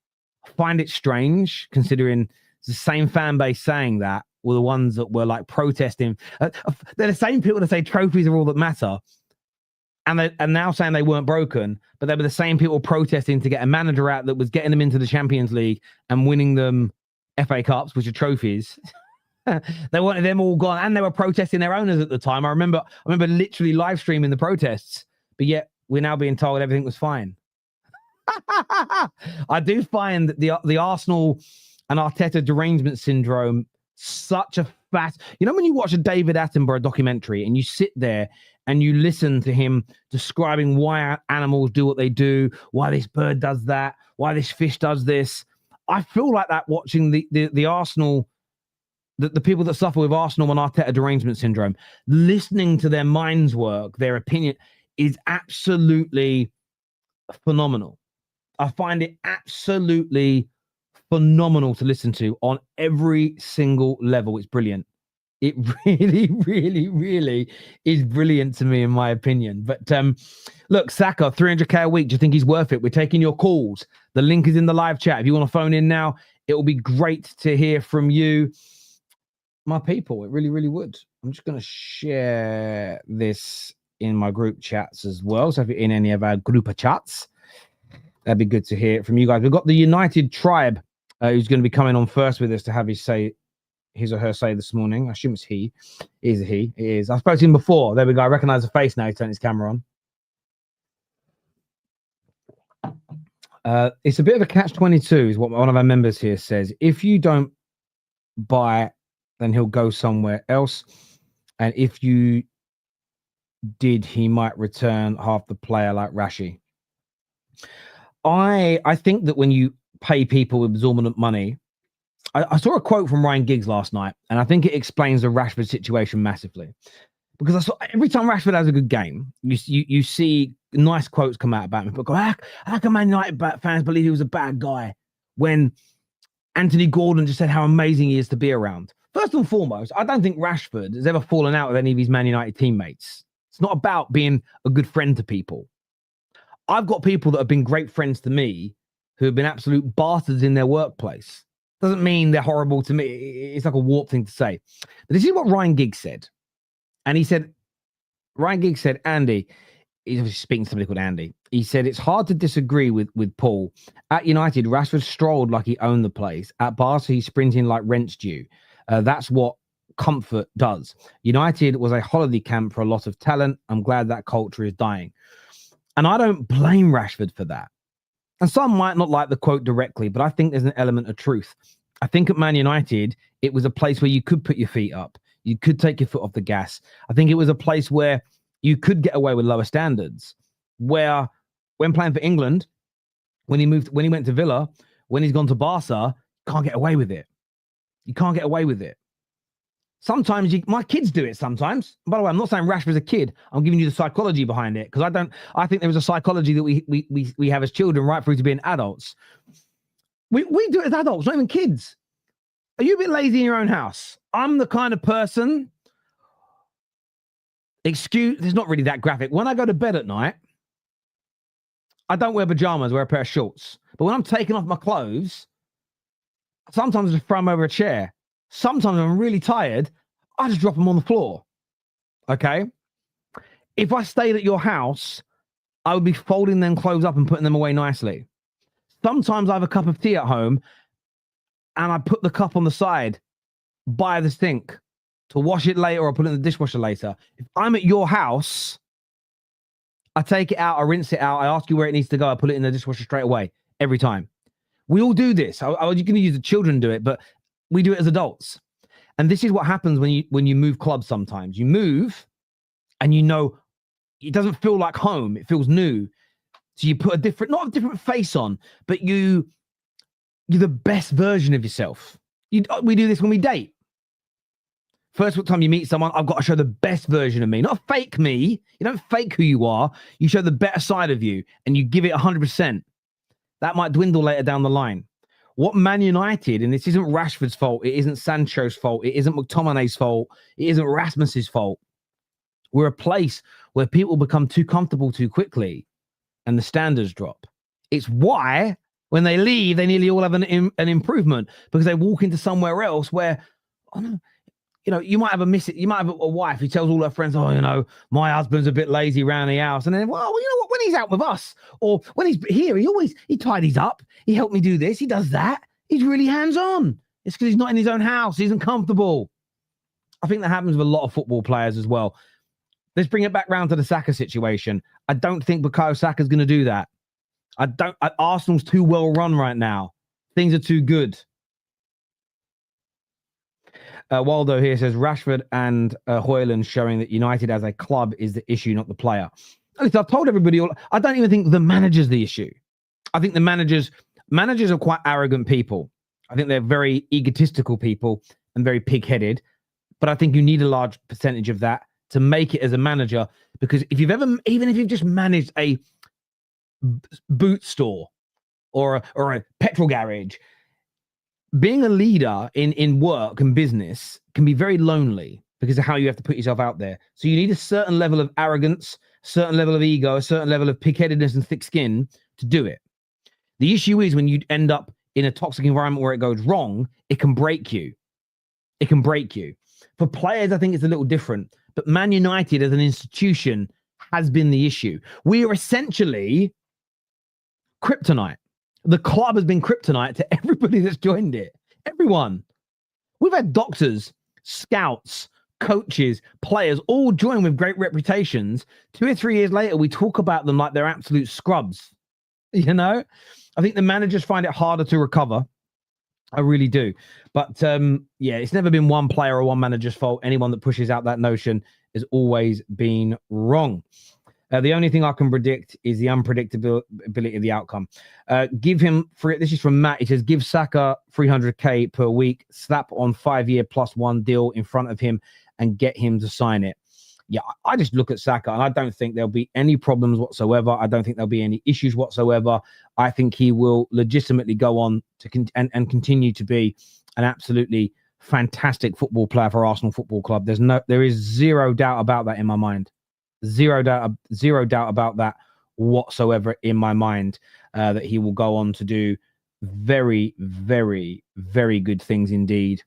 I find it strange considering the same fan base saying that were the ones that were like protesting. They're the same people that say trophies are all that matter. And now saying they weren't broken, but they were the same people protesting to get a manager out that was getting them into the Champions League and winning them FA Cups, which are trophies. They wanted them all gone, and they were protesting their owners at the time. I remember literally live streaming the protests, but yet we're now being told everything was fine. I do find that the Arsenal and Arteta derangement syndrome such a fast. You know when you watch a David Attenborough documentary and you sit there and you listen to him describing why animals do what they do, why this bird does that, why this fish does this. I feel like that watching the Arsenal, the people that suffer with Arsenal and Arteta derangement syndrome, listening to their minds work, their opinion is absolutely phenomenal. I find it absolutely phenomenal to listen to on every single level. It's brilliant. It really, really, really is brilliant to me, in my opinion. But look, Saka, 300k a week. Do you think he's worth it? We're taking your calls. The link is in the live chat. If you want to phone in now, it will be great to hear from you, my people. It really, really would. I'm just going to share this in my group chats as well. So if you're in any of our group of chats, that'd be good to hear from you guys. We've got the United Tribe who's going to be coming on first with us to have his or her say this morning. I assume it's he. It is a he. It is. I spoke to him before. There we go. I recognize the face now. He turned his camera on. It's a bit of a catch-22 is what one of our members here says. If you don't buy, then he'll go somewhere else. And if you did, he might return half the player like Rashi. I think that when you pay people exorbitant money, I saw a quote from Ryan Giggs last night, and I think it explains the Rashford situation massively. Because I saw every time Rashford has a good game, you see nice quotes come out about him. But how can Man United fans believe he was a bad guy when Anthony Gordon just said how amazing he is to be around? First and foremost, I don't think Rashford has ever fallen out with any of his Man United teammates. It's not about being a good friend to people. I've got people that have been great friends to me who have been absolute bastards in their workplace. Doesn't mean they're horrible to me. It's like a warped thing to say. But this is what Ryan Giggs said. And Ryan Giggs said, Andy, he's obviously speaking to somebody called Andy. He said, it's hard to disagree with Paul. At United, Rashford strolled like he owned the place. At Barca, he's sprinting like rent's due. That's what comfort does. United was a holiday camp for a lot of talent. I'm glad that culture is dying. And I don't blame Rashford for that. And some might not like the quote directly, but I think there's an element of truth. I think at Man United, it was a place where you could put your feet up. You could take your foot off the gas. I think it was a place where you could get away with lower standards, where when playing for England, when he went to Villa, when he's gone to Barca, can't get away with it. You can't get away with it. Sometimes my kids do it sometimes. By the way, I'm not saying Rashford's a kid. I'm giving you the psychology behind it, because I think there is a psychology that we have as children right through to being adults. We do it as adults, not even kids. Are you a bit lazy in your own house? I'm the kind of person, it's not really that graphic. When I go to bed at night, I don't wear pajamas, I wear a pair of shorts. But when I'm taking off my clothes, sometimes I just throw them over a chair. Sometimes I'm really tired, I just drop them on the floor. Okay? If I stayed at your house, I would be folding them clothes up and putting them away nicely. Sometimes I have a cup of tea at home and I put the cup on the side by the sink to wash it later or put it in the dishwasher later. If I'm at your house, I take it out, I rinse it out, I ask you where it needs to go, I put it in the dishwasher straight away, every time. We all do this. I was going to use the children do it, but we do it as adults. And this is what happens when you move clubs sometimes. You move and you know it doesn't feel like home, it feels new. So you put not a different face on, but you're the best version of yourself. We do this when we date. First time you meet someone, I've got to show the best version of me, not fake me. You don't fake who you are. You show the better side of you and you give it 100%. That might dwindle later down the line. What Man United, and this isn't Rashford's fault, it isn't Sancho's fault, it isn't McTominay's fault, it isn't Rasmus's fault. We're a place where people become too comfortable too quickly and the standards drop. It's why when they leave, they nearly all have an improvement, because they walk into somewhere else where, oh no, you might have a wife who tells all her friends, oh, my husband's a bit lazy around the house. And then, well, you know what, when he's out with us or when he's here, he tidies up. He helped me do this. He does that. He's really hands-on. It's because he's not in his own house. He isn't comfortable. I think that happens with a lot of football players as well. Let's bring it back round to the Saka situation. I don't think Bukayo Saka's going to do that. Arsenal's too well run right now. Things are too good. Waldo here says Rashford and Højlund showing that United as a club is the issue, not the player. Listen, I've told everybody, I don't even think the manager's the issue. I think the managers are quite arrogant people. I think they're very egotistical people and very pig-headed. But I think you need a large percentage of that to make it as a manager, because even if you've just managed a boot store or a petrol garage, being a leader in work and business can be very lonely because of how you have to put yourself out there. So you need a certain level of arrogance, certain level of ego, a certain level of pig-headedness and thick skin to do it. The issue is when you end up in a toxic environment where it goes wrong, it can break you. It can break you. For players, I think it's a little different. But Man United as an institution has been the issue. We are essentially kryptonite. The club has been kryptonite to everybody that's joined it. Everyone. We've had doctors, scouts, coaches, players all join with great reputations. 2 or 3 years later, we talk about them like they're absolute scrubs. I think the managers find it harder to recover. I really do. But it's never been one player or one manager's fault. Anyone that pushes out that notion has always been wrong. The only thing I can predict is the unpredictability of the outcome. This is from Matt. He says, give Saka 300k per week, slap on 5-year +1 deal in front of him and get him to sign it. Yeah, I just look at Saka and I don't think there'll be any problems whatsoever. I don't think there'll be any issues whatsoever. I think he will legitimately go on to continue to be an absolutely fantastic football player for Arsenal Football Club. There is zero doubt about that in my mind. Zero doubt about that whatsoever in my mind, that he will go on to do very, very, very good things indeed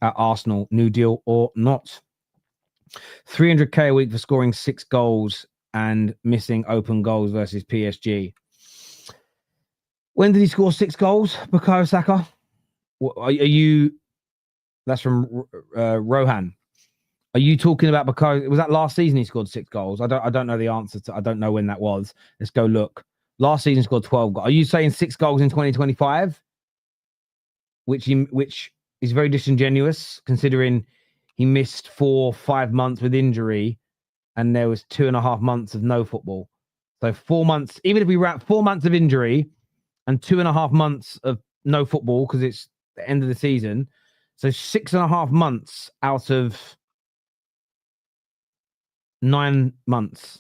at Arsenal, new deal or not. 300k a week for scoring 6 goals and missing open goals versus PSG. When did he score 6 goals, Bukayo Saka? That's from Rohan. Are you talking about Bukayo? Was that last season he scored 6 goals? I don't know the answer to. I don't know when that was. Let's go look. Last season scored 12 goals. Are you saying 6 goals in 2025? Which is very disingenuous considering he missed 4-5 months with injury, and there was 2.5 months of no football. So 4 months, even if we wrap 4 months of injury and 2.5 months of no football because it's the end of the season. So 6.5 months out of 9 months.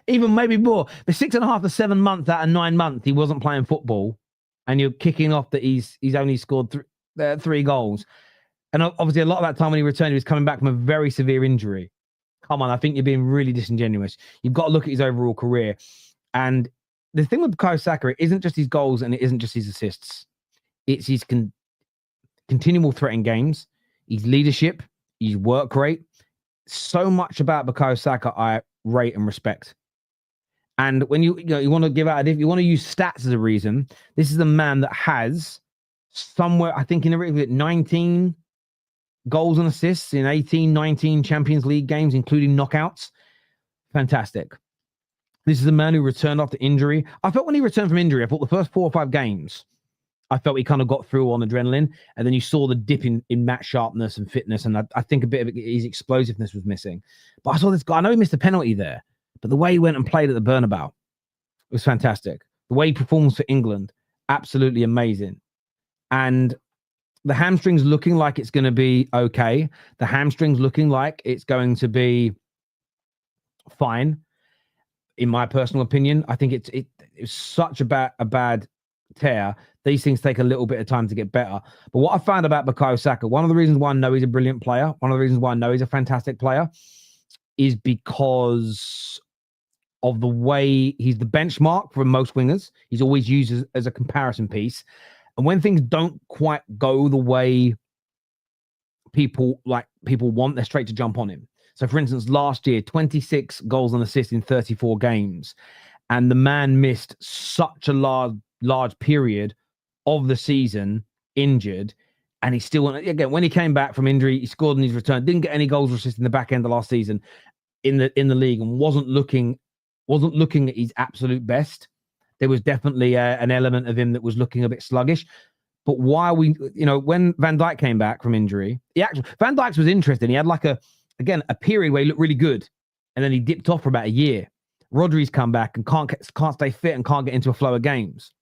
Even maybe more. The 6.5 to 7 months out of 9 months, he wasn't playing football. And you're kicking off that he's only scored 3 goals. And obviously, a lot of that time when he returned, he was coming back from a very severe injury. Come on, I think you're being really disingenuous. You've got to look at his overall career. And the thing with Bukayo Saka, it isn't just his goals and it isn't just his assists. It's his continual threat in games, his leadership, his work rate. So much about Bukayo Saka I rate and respect. And when you want to give out, if you want to use stats as a reason, this is a man that has somewhere, I think, in a 19 goals and assists in 18, 19 Champions League games, including knockouts. Fantastic. This is a man who returned after injury. I felt when he returned from injury, I thought the first 4 or 5 games, I felt he kind of got through on adrenaline. And then you saw the dip in match sharpness and fitness. And I think a bit of his explosiveness was missing. But I saw this guy, I know he missed a penalty there, but the way he went and played at the Bernabeu was fantastic. The way he performs for England, absolutely amazing. And the hamstring's looking like it's going to be okay. The hamstring's looking like it's going to be fine. In my personal opinion, I think it's such a bad tear. These things take a little bit of time to get better. But what I found about Bukayo Saka, one of the reasons why I know he's a brilliant player, one of the reasons why I know he's a fantastic player, is because of the way he's the benchmark for most wingers. He's always used as a comparison piece. And when things don't quite go the way people want, they're straight to jump on him. So, for instance, last year, 26 goals and assists in 34 games. And the man missed such a large period of the season injured. And he still, again, when he came back from injury, he scored in his return, didn't get any goals or assists in the back end of last season in the league, and wasn't looking at his absolute best. There was definitely an element of him that was looking a bit sluggish. But while when Van Dijk came back from injury, Van Dijk's was interesting. He had a period where he looked really good, and then he dipped off for about a year. Rodri's come back and can't stay fit and can't get into a flow of games.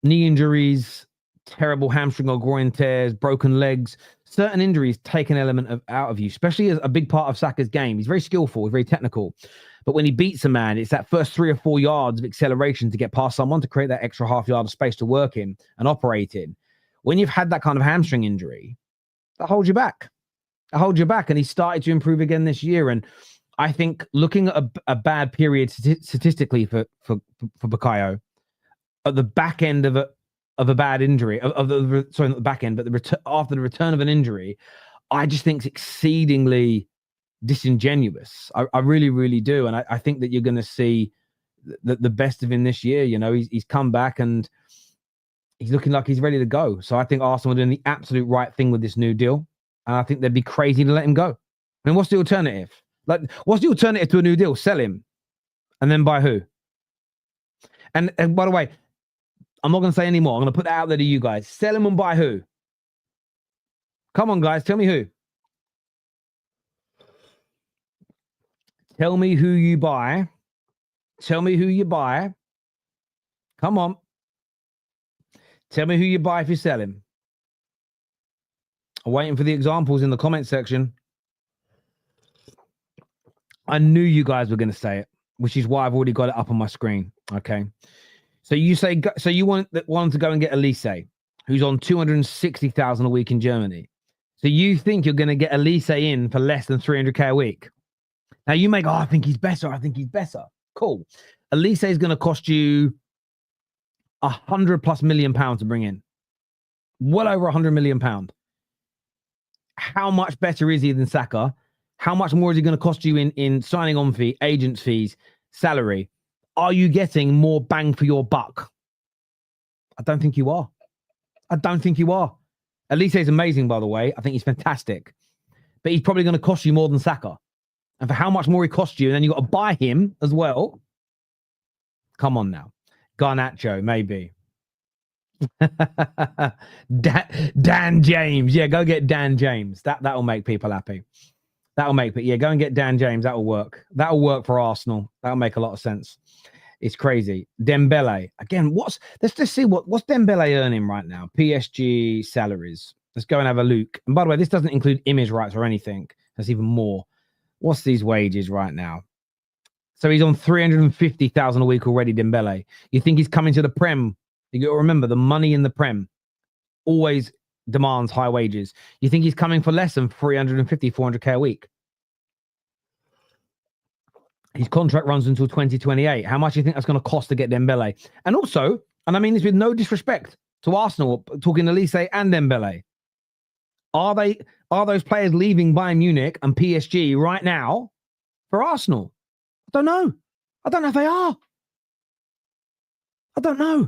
Knee injuries, terrible hamstring or groin tears, broken legs. Certain injuries take an element out of you, especially as a big part of Saka's game. He's very skillful, he's very technical. But when he beats a man, it's that first 3 or 4 yards of acceleration to get past someone, to create that extra half yard of space to work in and operate in. When you've had that kind of hamstring injury, that holds you back. And he started to improve again this year. And I think looking at a bad period statistically for Bukayo, at the back end of a bad injury, not the back end, but after the return of an injury, I just think it's exceedingly disingenuous. I really, really do. And I think that you're going to see the best of him this year. He's come back and he's looking like he's ready to go. So I think Arsenal are doing the absolute right thing with this new deal. And I think they'd be crazy to let him go. I mean, what's the alternative? What's the alternative to a new deal? Sell him. And then buy who? And by the way, I'm not going to say any more. I'm going to put that out there to you guys. Sell him and buy who? Come on, guys. Tell me who. Tell me who you buy. Tell me who you buy. Come on. Tell me who you buy if you sell him. I'm waiting for the examples in the comment section. I knew you guys were going to say it, which is why I've already got it up on my screen. Okay. So you say, so you want to go and get Olise, who's on 260,000 a week in Germany. So you think you're going to get Olise in for less than 300k a week? Now you make, I think he's better. Cool. Olise is going to cost you £100+ million to bring in. Well over £100 million. How much better is he than Saka? How much more is he going to cost you in signing on fee, agents fees, salary? Are you getting more bang for your buck? I don't think you are. Olise is amazing, by the way. I think he's fantastic. But he's probably going to cost you more than Saka. And for how much more he costs you, and then you've got to buy him as well. Come on now. Garnacho, maybe. Dan James. Yeah, go get Dan James. That'll make people happy. That'll make it. Yeah, go and get Dan James. That'll work. That'll work for Arsenal. That'll make a lot of sense. It's crazy. Dembele. Again, let's just see what's Dembele earning right now. PSG salaries. Let's go and have a look. And by the way, this doesn't include image rights or anything. That's even more. What's these wages right now? So he's on 350,000 a week already, Dembele. You think he's coming to the Prem? You got to remember, the money in the Prem always demands high wages. You think he's coming for less than 350, 400k a week? His contract runs until 2028. How much do you think that's going to cost to get Dembele? And also, and I mean this with no disrespect to Arsenal, talking Olise and Dembele, are those players leaving Bayern Munich and PSG right now for Arsenal? I don't know. I don't know if they are. I don't know.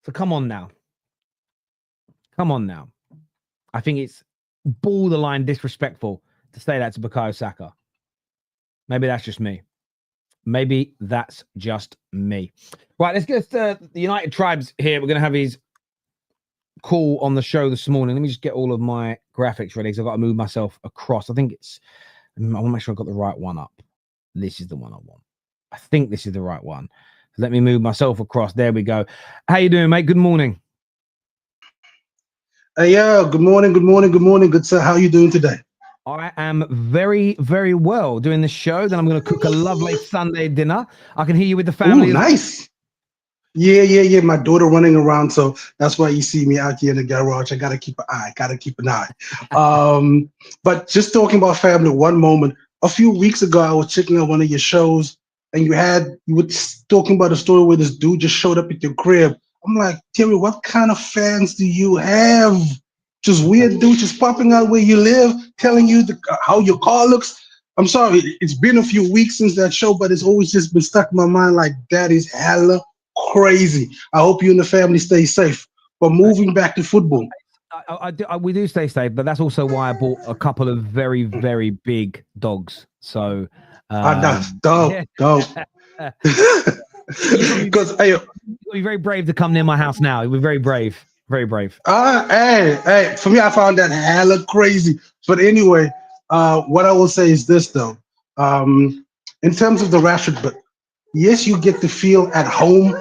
So come on now. Come on now. I think it's borderline disrespectful to say that to Bukayo Saka. Maybe that's just me. Maybe that's just me. Right, let's get the United Tribes here. We're going to have his call on the show this morning. Let me just get all of my graphics ready because I've got to move myself across. I want to make sure I've got the right one up. This is the one I want. I think this is the right one. Let me move myself across. There we go. How you doing, mate? Good morning. Yeah, good morning, good morning, good morning. Good sir. How are you doing today? I am very, very well doing the show. Then I'm going to cook a lovely Sunday dinner. I can hear you with the family. Ooh, nice. Yeah. My daughter running around, so that's why you see me out here in the garage. I gotta keep an eye. But just talking about family, one moment. A few weeks ago, I was checking out one of your shows, and you were talking about a story where this dude just showed up at your crib. I'm like, Terry, what kind of fans do you have? Just weird dudes just popping out where you live, telling you how your car looks. I'm sorry, it's been a few weeks since that show, but it's always just been stuck in my mind like that is hella crazy. I hope you and the family stay safe. But moving back to football. We do stay safe, but that's also why I bought a couple of very, very big dogs. So, dope. Because you'll be very brave to come near my house now. You'll be very brave. Very brave. Hey, for me, I found that hella crazy. But anyway, what I will say is this, though. In terms of the Rashford, but yes, you get to feel at home.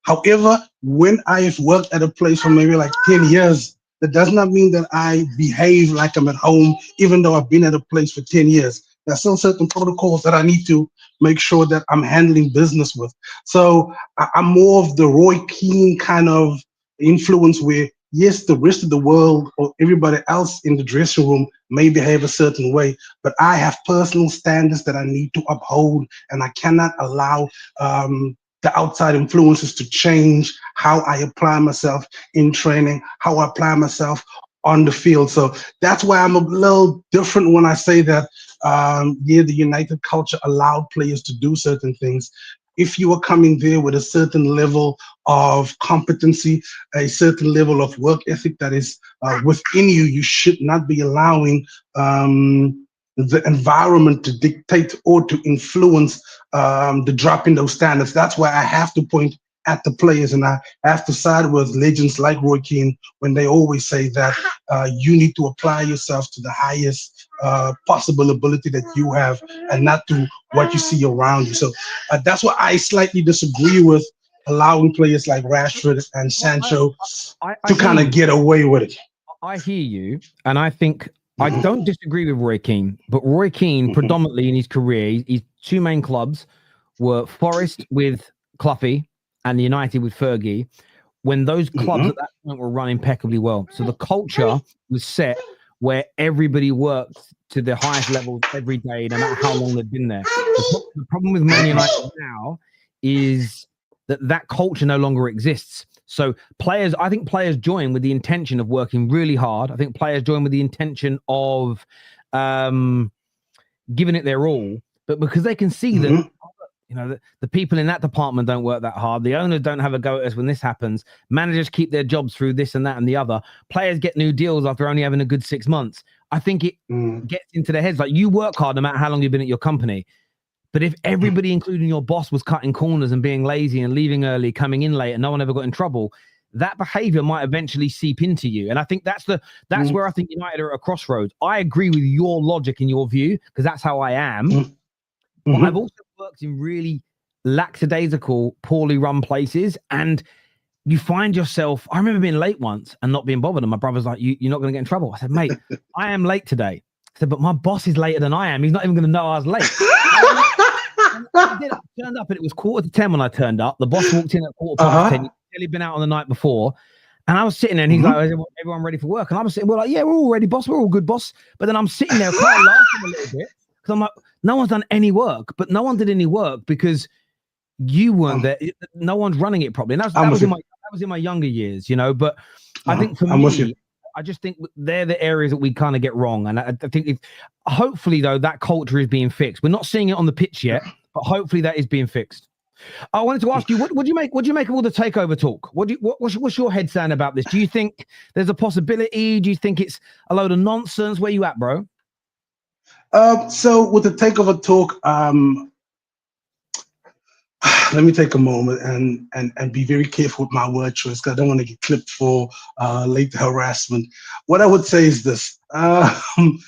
However, when I've worked at a place for maybe like 10 years, that does not mean that I behave like I'm at home, even though I've been at a place for 10 years. There's still certain protocols that I need to make sure that I'm handling business with. So I'm more of the Roy Keane kind of influence where, yes, the rest of the world or everybody else in the dressing room may behave a certain way, but I have personal standards that I need to uphold, and I cannot allow the outside influences to change how I apply myself in training, how I apply myself on the field. So that's why I'm a little different when I say that, the United culture allowed players to do certain things. If you are coming there with a certain level of competency, a certain level of work ethic that is within you, you should not be allowing the environment to dictate or to influence the drop in those standards. That's why I have to point at the players, and I have to side with legends like Roy Keane when they always say that you need to apply yourself to the highest possible ability that you have, and not to what you see around you. So that's what I slightly disagree with, allowing players like Rashford and Sancho to kind of get away with it. I hear you, and I think I don't disagree with Roy Keane, but Roy Keane predominantly in his career, his two main clubs were Forest with Cloughy and United with Fergie, when those clubs at that point were run impeccably well. So the culture was set where everybody worked to the highest levels every day, no matter how long they've been there. The problem with Man United now is that culture no longer exists. So I think players join with the intention of working really hard. I think players join with the intention of giving it their all, but because they can see that, the people in that department don't work that hard. The owners don't have a go at us when this happens. Managers keep their jobs through this and that and the other. Players get new deals after only having a good 6 months. I think it gets into their heads. Like, you work hard no matter how long you've been at your company. But if everybody, including your boss, was cutting corners and being lazy and leaving early, coming in late, and no one ever got in trouble, that behavior might eventually seep into you. And I think that's where I think United are at a crossroads. I agree with your logic and your view, because that's how I am. But I've also worked in really lackadaisical, poorly run places, and you find yourself. I remember being late once and not being bothered, and my brother's like, "You're not going to get in trouble." I said, "Mate, I am late today." I said, "But my boss is later than I am. He's not even going to know I was late." I turned up, and it was 9:45 when I turned up. The boss walked in at 10:15. He'd clearly been out on the night before, and I was sitting there, and he's like, "Is everyone ready for work?" And I was sitting, we're like, "Yeah, we're all ready, boss. We're all good, boss." But then I'm sitting there, kind of laughing a little bit, because I'm like, no one's done any work, but no one did any work because you weren't there. No one's running it properly. And that was in my younger years, you know. But I think for me, I just think they're the areas that we kind of get wrong. And I think hopefully, though, that culture is being fixed. We're not seeing it on the pitch yet, but hopefully that is being fixed. I wanted to ask you, what do you make of all the takeover talk? What's your head saying about this? Do you think there's a possibility? Do you think it's a load of nonsense? Where you at, bro? So with the takeover talk, let me take a moment and be very careful with my word choice, because I don't want to get clipped for late harassment. What I would say is this. I'm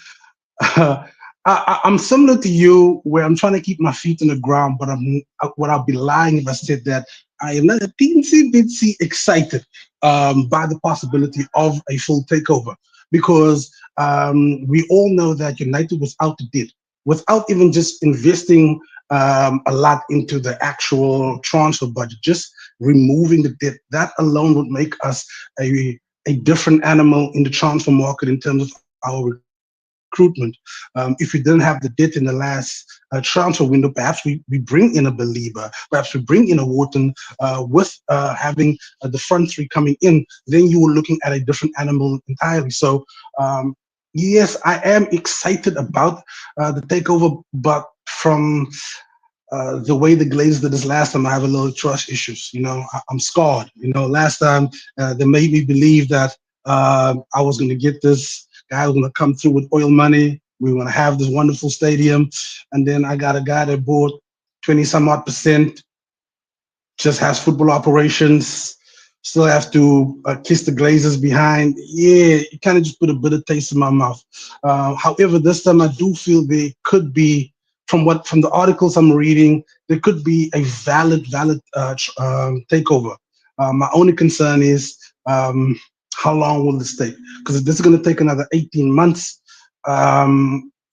similar to you, where I'm trying to keep my feet on the ground, but I'll be lying if I said that I am not a teensy excited by the possibility of a full takeover, because we all know that United was out to bid, without even just investing a lot into the actual transfer budget. Just removing the debt, that alone would make us a different animal in the transfer market in terms of our recruitment. If we didn't have the debt in the last transfer window, perhaps we bring in a Belieber, perhaps we bring in a Wharton, with having the front three coming in, then you were looking at a different animal entirely. So yes, I am excited about the takeover, but from the way the Glazers did this last time, I have a little trust issues. You know, I'm scarred. You know, last time they made me believe that I was going to get this guy was going to come through with oil money. We were going to have this wonderful stadium, and then I got a guy that bought 20-some-odd%, just has football operations, still have to kiss the Glazers behind. Yeah, it kind of just put a bitter taste in my mouth. However, this time I do feel there could be, from the articles I'm reading, there could be a valid takeover. My only concern is how long will this take? Because if this is going to take another 18 months,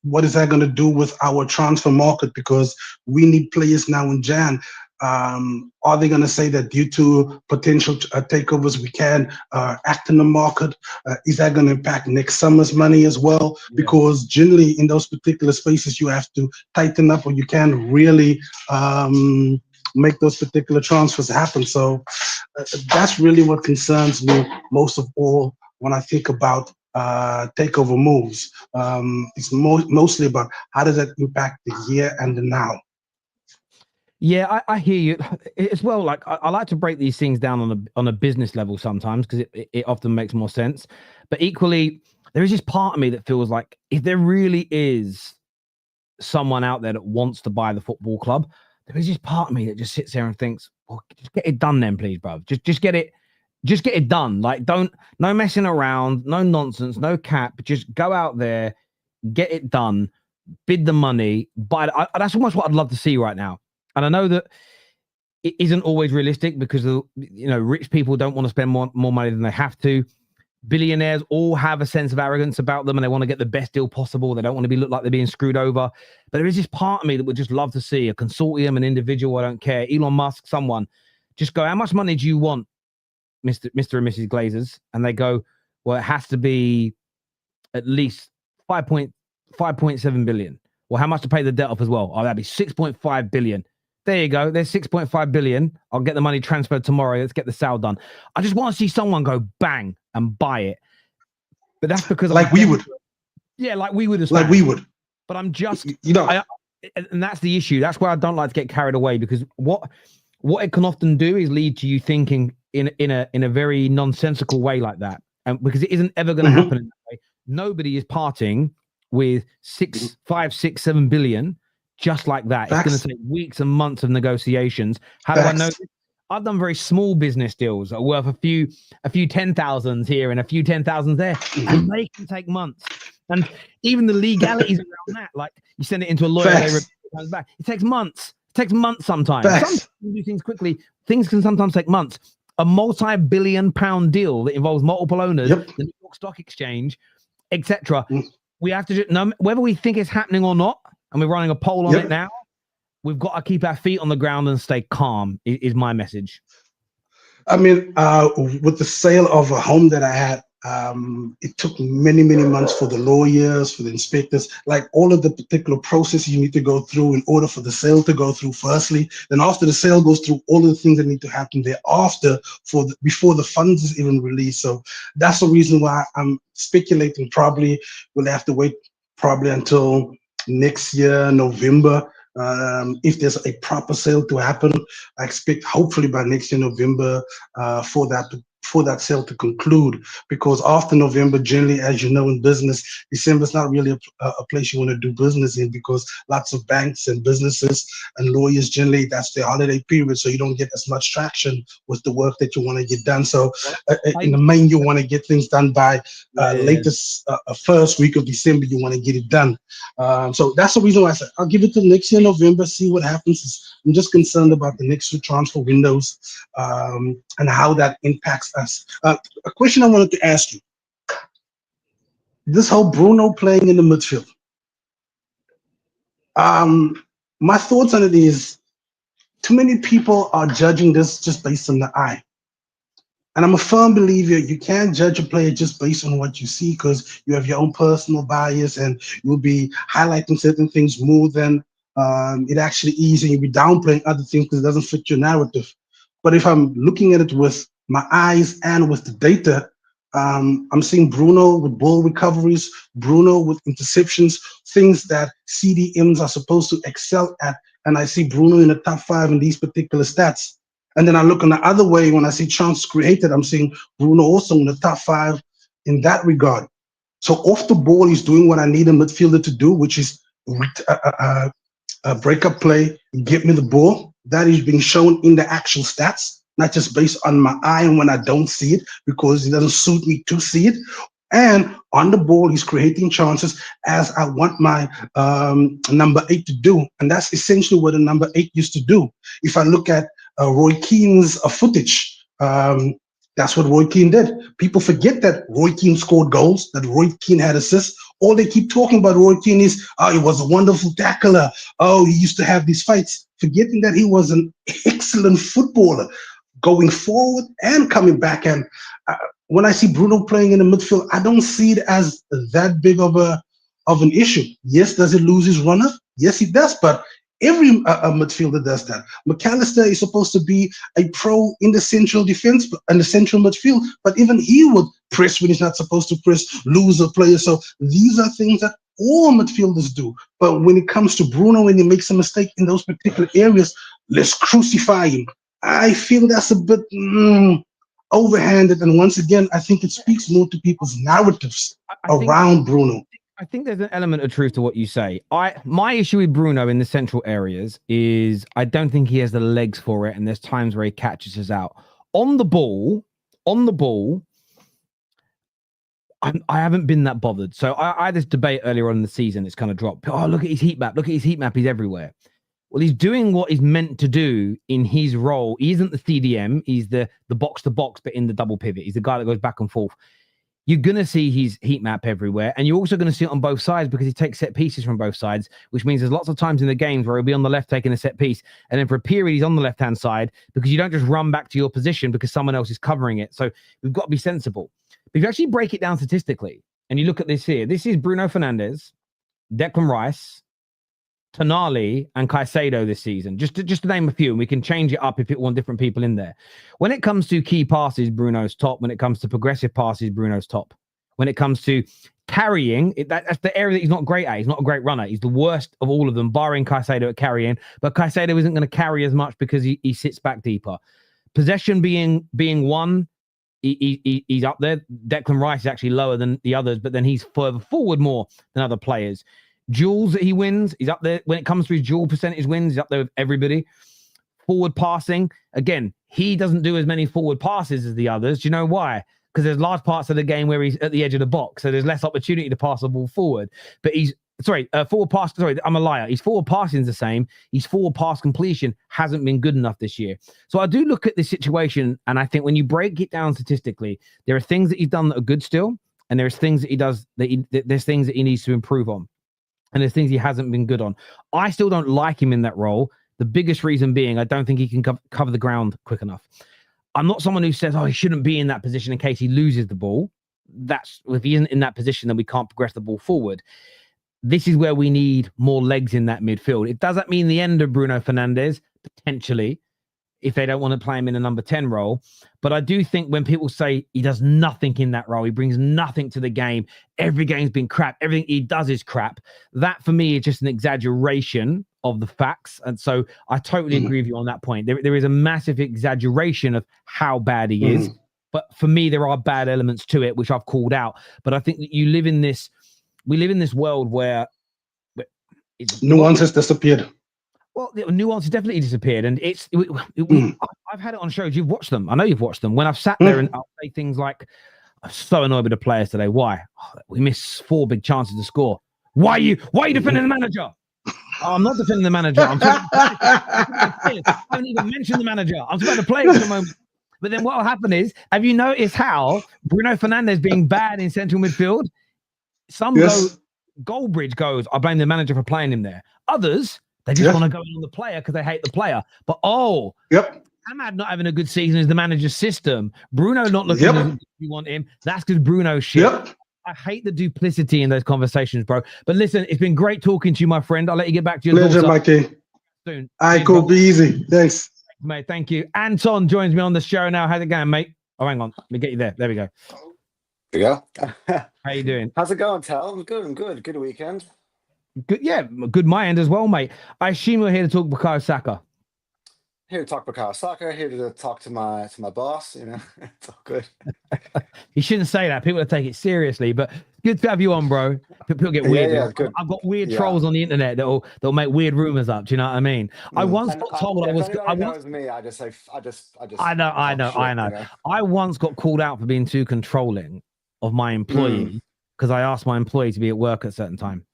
what is that going to do with our transfer market? Because we need players now in Jan. Are they going to say that due to potential takeovers we can act in the market? Is that going to impact next summer's money as well? Yeah. Because generally in those particular spaces you have to tighten up, or you can't really make those particular transfers happen. So that's really what concerns me most of all when I think about takeover moves. It's mostly about how does that impact the here and the now. Yeah, I hear you as well. Like I like to break these things down on a business level sometimes, because it often makes more sense. But equally, there is this part of me that feels like if there really is someone out there that wants to buy the football club, there is this part of me that just sits there and thinks, well, just get it done then, please, bro. Just get it done. Like, no messing around, no nonsense, no cap. Just go out there, get it done, bid the money, buy it. That's almost what I'd love to see right now. And I know that it isn't always realistic, because rich people don't want to spend more money than they have to. Billionaires all have a sense of arrogance about them, and they want to get the best deal possible. They don't want to look like they're being screwed over. But there is this part of me that would just love to see a consortium, an individual, I don't care, Elon Musk, someone, just go, how much money do you want, Mr. and Mrs. Glazers? And they go, well, it has to be at least 5.7 billion. Well, how much to pay the debt off as well? Oh, that'd be 6.5 billion. There you go. There's 6.5 billion. I'll get the money transferred tomorrow. Let's get the sale done. I just want to see someone go bang and buy it. But that's because we would. Yeah, like we would. Like we would. But I'm just, and that's the issue. That's why I don't like to get carried away, because what it can often do is lead to you thinking in a very nonsensical way like that. And because it isn't ever going to happen in that way. Nobody is parting with 5, 6, 7 billion just like that. Facts. It's going to take weeks and months of negotiations. How do I know this? I've done very small business deals that are worth a few 10,000s here and a few 10,000s there, and they can take months. And even the legalities around that, like you send it into a lawyer, they review it, comes back. It takes months. It takes months sometimes. Sometimes you do things quickly. Things can sometimes take months. A multi-billion-pound deal that involves multiple owners, the New York Stock Exchange, etc. We have to do, whether we think it's happening or not, and we're running a poll on it now. We've got to keep our feet on the ground and stay calm, is my message. I mean, with the sale of a home that I had, it took many, many months for the lawyers, for the inspectors, like all of the particular process you need to go through in order for the sale to go through firstly. Then after the sale goes through, all of the things that need to happen thereafter before the funds is even released. So that's the reason why I'm speculating probably we'll have to wait probably until next year, November. If there's a proper sale to happen, I expect hopefully by next year, November, for that sale to conclude, because after November, generally, as you know, in business, December is not really a place you want to do business in, because lots of banks and businesses and lawyers, generally, that's their holiday period, so you don't get as much traction with the work that you want to get done. So in the main, you want to get things done by latest first week of December, you want to get it done. So that's the reason why I said I'll give it to next year, November, see what happens. I'm just concerned about the next two transfer windows and how that impacts us. A question I wanted to ask you: this whole Bruno playing in the midfield. My thoughts on it is, too many people are judging this just based on the eye. And I'm a firm believer you can't judge a player just based on what you see, because you have your own personal bias and you'll be highlighting certain things more than it actually is, and you'll be downplaying other things because it doesn't fit your narrative. But if I'm looking at it with my eyes and with the data, I'm seeing Bruno with ball recoveries, Bruno with interceptions, things that CDMs are supposed to excel at. And I see Bruno in the top 5 in these particular stats. And then I look on the other way, when I see chances created, I'm seeing Bruno also in the top 5 in that regard. So off the ball, he's doing what I need a midfielder to do, which is break up play, get me the ball. That is being shown in the actual stats, not just based on my eye and when I don't see it, because it doesn't suit me to see it. And on the ball, he's creating chances as I want my number 8 to do. And that's essentially what a number 8 used to do. If I look at Roy Keane's footage, that's what Roy Keane did. People forget that Roy Keane scored goals, that Roy Keane had assists. All they keep talking about Roy Keane is, oh, he was a wonderful tackler. Oh, he used to have these fights, forgetting that he was an excellent footballer going forward and coming back. And when I see Bruno playing in the midfield, I don't see it as that big of an issue. Yes, does it lose his runner? Yes, he does, but every midfielder does that. McAllister is supposed to be a pro in the central defense and the central midfield, but even he would press when he's not supposed to press, lose a player. So these are things that all midfielders do. But when it comes to Bruno, when he makes a mistake in those particular areas, let's crucify him. I feel that's a bit overhanded. And once again, I think it speaks more to people's narratives around Bruno. I think there's an element of truth to what you say. My issue with Bruno in the central areas is I don't think he has the legs for it, and there's times where he catches us out. On the ball, I haven't been that bothered. So I had this debate earlier on in the season. It's kind of dropped. Oh, look at his heat map. Look at his heat map. He's everywhere. Well, he's doing what he's meant to do in his role. He isn't the CDM. He's the box-to-box, but in the double pivot. He's the guy that goes back and forth. You're going to see his heat map everywhere, and you're also going to see it on both sides because he takes set pieces from both sides, which means there's lots of times in the games where he'll be on the left taking a set piece, and then for a period he's on the left-hand side because you don't just run back to your position because someone else is covering it. So we've got to be sensible. But if you actually break it down statistically, and you look at this here, this is Bruno Fernandes, Declan Rice, Tonali, and Caicedo this season, just to name a few, and we can change it up if it want different people in there. When it comes to key passes, Bruno's top. When it comes to progressive passes, Bruno's top. When it comes to carrying, that's the area that he's not great at. He's not a great runner. He's the worst of all of them, barring Caicedo at carrying. But Caicedo isn't going to carry as much because he sits back deeper. Possession being one, he's up there. Declan Rice is actually lower than the others, but then he's further forward more than other players. Duels that he wins, he's up there. When it comes to his duel percentage wins, he's up there with everybody. Forward passing, again, he doesn't do as many forward passes as the others. Do you know why? Because there's large parts of the game where he's at the edge of the box, so there's less opportunity to pass the ball forward. But forward pass. Sorry, I'm a liar. His forward passing is the same. His forward pass completion hasn't been good enough this year. So I do look at this situation, and I think when you break it down statistically, there are things that he's done that are good still, and there's things that he does there's things that he needs to improve on, and there's things he hasn't been good on. I still don't like him in that role. The biggest reason being, I don't think he can cover the ground quick enough. I'm not someone who says, he shouldn't be in that position in case he loses the ball. That's if he isn't in that position, then we can't progress the ball forward. This is where we need more legs in that midfield. It doesn't mean the end of Bruno Fernandes, potentially, if they don't want to play him in a number 10 role. But I do think when people say he does nothing in that role, he brings nothing to the game, every game's been crap, everything he does is crap, that for me is just an exaggeration of the facts. And so I totally agree with you on that point. There is a massive exaggeration of how bad he is. But for me, there are bad elements to it, which I've called out. But I think that we live in this world where nuance has disappeared. Well, the nuance has definitely disappeared. And I've had it on shows. You've watched them. I know you've watched them. When I've sat there and I'll say things like, I'm so annoyed with the players today. Why? We missed 4 big chances to score. Why are you defending the manager? I'm not defending the manager. I'm talking I haven't even mentioned the manager. I'm talking about the players at the moment. But then what will happen is, have you noticed how Bruno Fernandes being bad in central midfield? Goldbridge goes, I blame the manager for playing him there. Others, they just want to go in on the player because they hate the player. But Ahmad not having a good season is the manager's system. Bruno not looking as you want him. That's because Bruno's shit. I hate the duplicity in those conversations, bro. But listen, it's been great talking to you, my friend. I'll let you get back to your pleasure, Mikey. Soon. All right, cool. Be easy. Thanks. Mate, thank you. Anton joins me on the show now. How's it going, mate? Oh, hang on. Let me get you there. There we go. There you go. How you doing? How's it going, Tal? I'm good. Good weekend. Good, yeah. Good my end as well, mate. I assume we're here to talk Bukayo Saka. Here to talk Bukayo Saka. Here to talk to my boss. You know, it's all good. You shouldn't say that. People will take it seriously, but good to have you on, bro. People get weird. Yeah, good. I've got weird trolls on the internet that'll make weird rumors up. Do you know what I mean? I once got told I was. I know. I once got called out for being too controlling of my employee because I asked my employee to be at work at a certain time,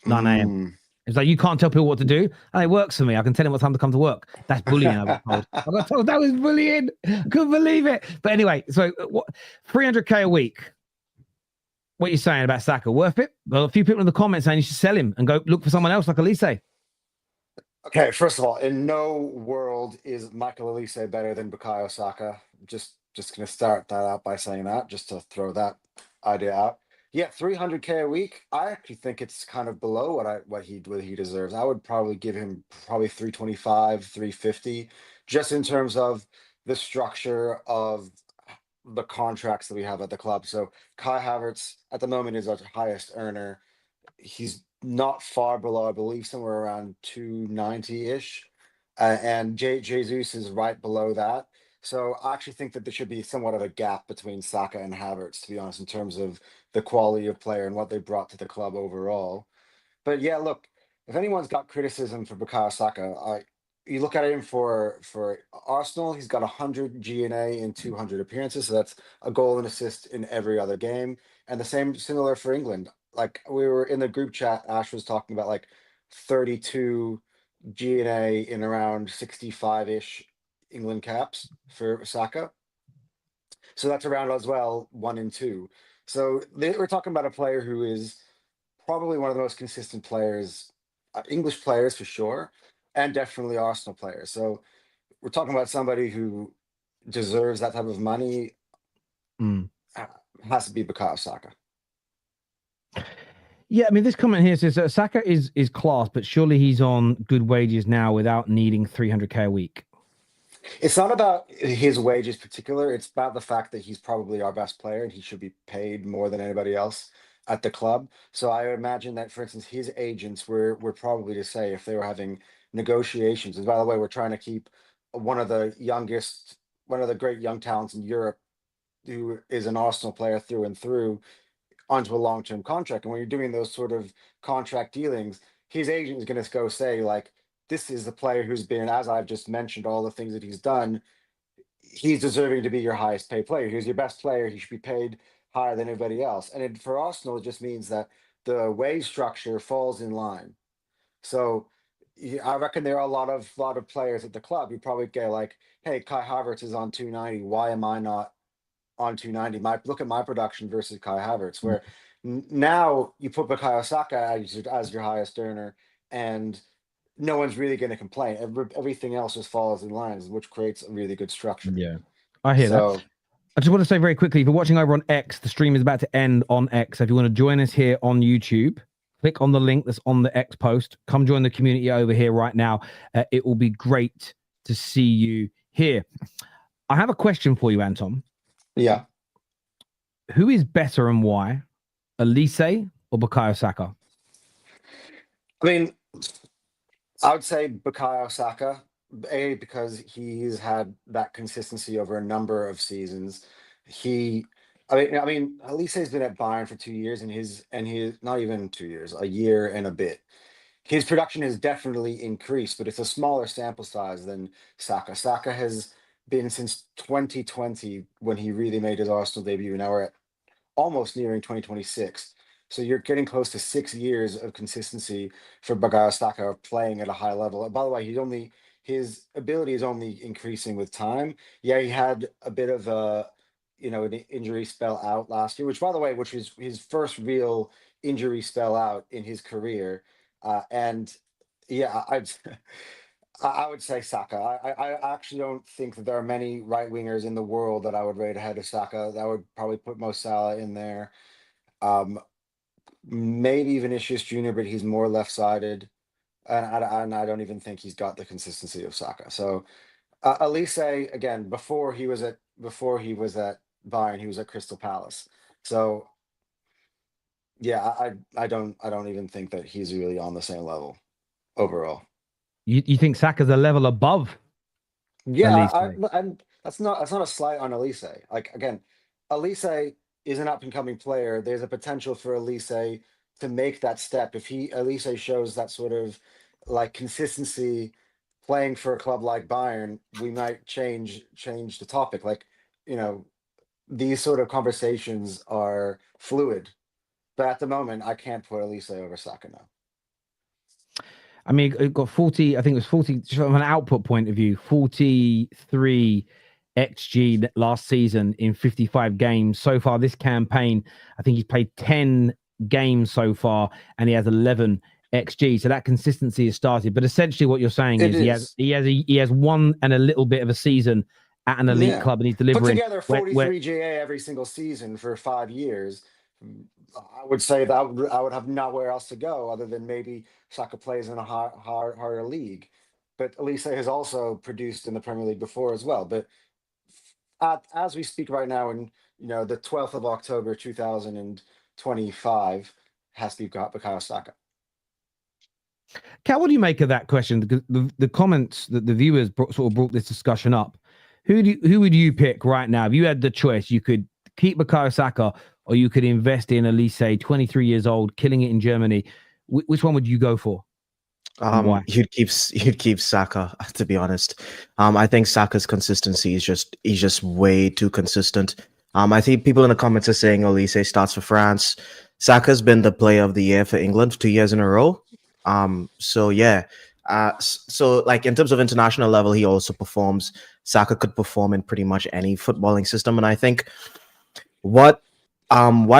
9 a.m. It's like, you can't tell people what to do. And it works for me. I can tell them what time to come to work. That's bullying. I got told that was bullying. Couldn't believe it. But anyway, so what? 300K a week. What are you saying about Saka? Worth it? Well, a few people in the comments saying you should sell him and go look for someone else like Olise. Okay, first of all, in no world is Michael Olise better than Bukayo Saka. Just going to start that out by saying that, just to throw that idea out. Yeah, 300K a week. I actually think it's kind of below what he deserves. I would probably give him 325, 350, just in terms of the structure of the contracts that we have at the club. So Kai Havertz at the moment is our highest earner. He's not far below, I believe, somewhere around 290-ish. And Jesus is right below that. So I actually think that there should be somewhat of a gap between Saka and Havertz, to be honest, in terms of the quality of player and what they brought to the club overall. But yeah, look, if anyone's got criticism for Bukayo Saka, you look at him for Arsenal, he's got 100 GNA in 200 appearances. So that's a goal and assist in every other game. And the similar for England. Like, we were in the group chat, Ash was talking about like 32 GNA in around 65-ish England caps for Saka. So that's around as well 1 and 2. So we're talking about a player who is probably one of the most consistent players, English players for sure, and definitely Arsenal players. So we're talking about somebody who deserves that type of money. Has to be Bukayo Saka. Yeah, I mean, this comment here says Saka is class, but surely he's on good wages now without needing 300K a week. It's not about his wages particular. It's about the fact that he's probably our best player and he should be paid more than anybody else at the club. So I imagine that, for instance, his agents were probably to say, if they were having negotiations, and by the way, we're trying to keep one of the great young talents in Europe, who is an Arsenal player through and through, onto a long-term contract. And when you're doing those sort of contract dealings, his agent is going to go say, like, this is the player who's been, as I've just mentioned, all the things that he's done. He's deserving to be your highest paid player. He's your best player. He should be paid higher than everybody else. And for Arsenal, it just means that the wage structure falls in line. So I reckon there are a lot of players at the club. You probably get like, hey, Kai Havertz is on 290. Why am I not on 290? Look at my production versus Kai Havertz, where now you put Bukayo Saka as your highest earner, and no one's really going to complain. Everything else just falls in line, which creates a really good structure. Yeah, I hear that. I just want to say very quickly, if you're watching over on X, the stream is about to end on X. So if you want to join us here on YouTube, click on the link that's on the X post. Come join the community over here right now. It will be great to see you here. I have a question for you, Anton. Yeah. Who is better and why? Olise or Bukayo Saka? I mean, I would say Bukayo Saka, because he's had that consistency over a number of seasons. I mean, Olise's been at Bayern for 2 years, and he's not even 2 years, a year and a bit. His production has definitely increased, but it's a smaller sample size than Saka. Saka has been since 2020 when he really made his Arsenal debut. Now we're at almost nearing 2026. So you're getting close to 6 years of consistency for Bukayo Saka playing at a high level. And by the way, his ability is only increasing with time. Yeah, he had a bit of an injury spell out last year, which was his first real injury spell out in his career. And yeah, I would say Saka. I actually don't think that there are many right wingers in the world that I would rate ahead of Saka. That would probably put Mo Salah in there. Maybe Vinicius Jr., but he's more left-sided, and I don't even think he's got the consistency of Saka. So Olise, again, before he was at Bayern, he was at Crystal Palace. So yeah, I don't even think that he's really on the same level overall. You think Saka's a level above? Yeah, and that's not a slight on Olise. Like, again, Olise is an up and coming player. There's a potential for Olise to make that step. If Olise shows that sort of like consistency playing for a club like Bayern, we might change the topic. Like, these sort of conversations are fluid. But at the moment, I can't put Olise over Saka now. I mean, it got 40, I think it was 40 from an output point of view, 43 XG last season in 55 games. So far this campaign, I think he's played 10 games so far, and he has 11 XG. So that consistency has started. But essentially what you're saying is he has one and a little bit of a season at an elite club, and he's delivering. Put together 43 GA every single season for 5 years. I would say that I would have nowhere else to go other than maybe Saka plays in a harder league. But Olise has also produced in the Premier League before as well. But as we speak right now, in the 12th of October 2025, has to be Bukayo Saka. Cal, what do you make of that question? Because the comments that the viewers sort of brought this discussion up. Who would you pick right now? If you had the choice, you could keep Bukayo Saka, or you could invest in Olise, 23 years old, killing it in Germany. Which one would you go for? Why? You'd keep Saka, to be honest. I think Saka's consistency is just way too consistent. I think people in the comments are saying Olise starts for France. Saka's been the player of the year for England 2 years in a row. So yeah. So like in terms of international level, he also performs. Saka could perform in pretty much any footballing system, and I think why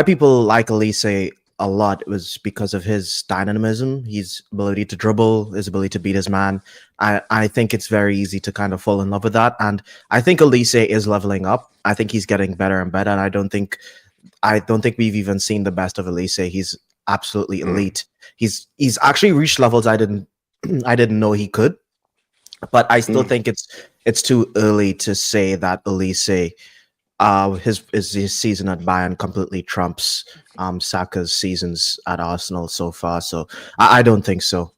people like Olise a lot was because of his dynamism, his ability to dribble, his ability to beat his man. I think it's very easy to kind of fall in love with that, and I think Olise is leveling up. I think he's getting better and better, and I don't think we've even seen the best of Olise. He's absolutely elite. He's actually reached levels I didn't know he could, but I still think it's too early to say that Olise his season at Bayern completely trumps Saka's seasons at Arsenal so far. So I don't think so.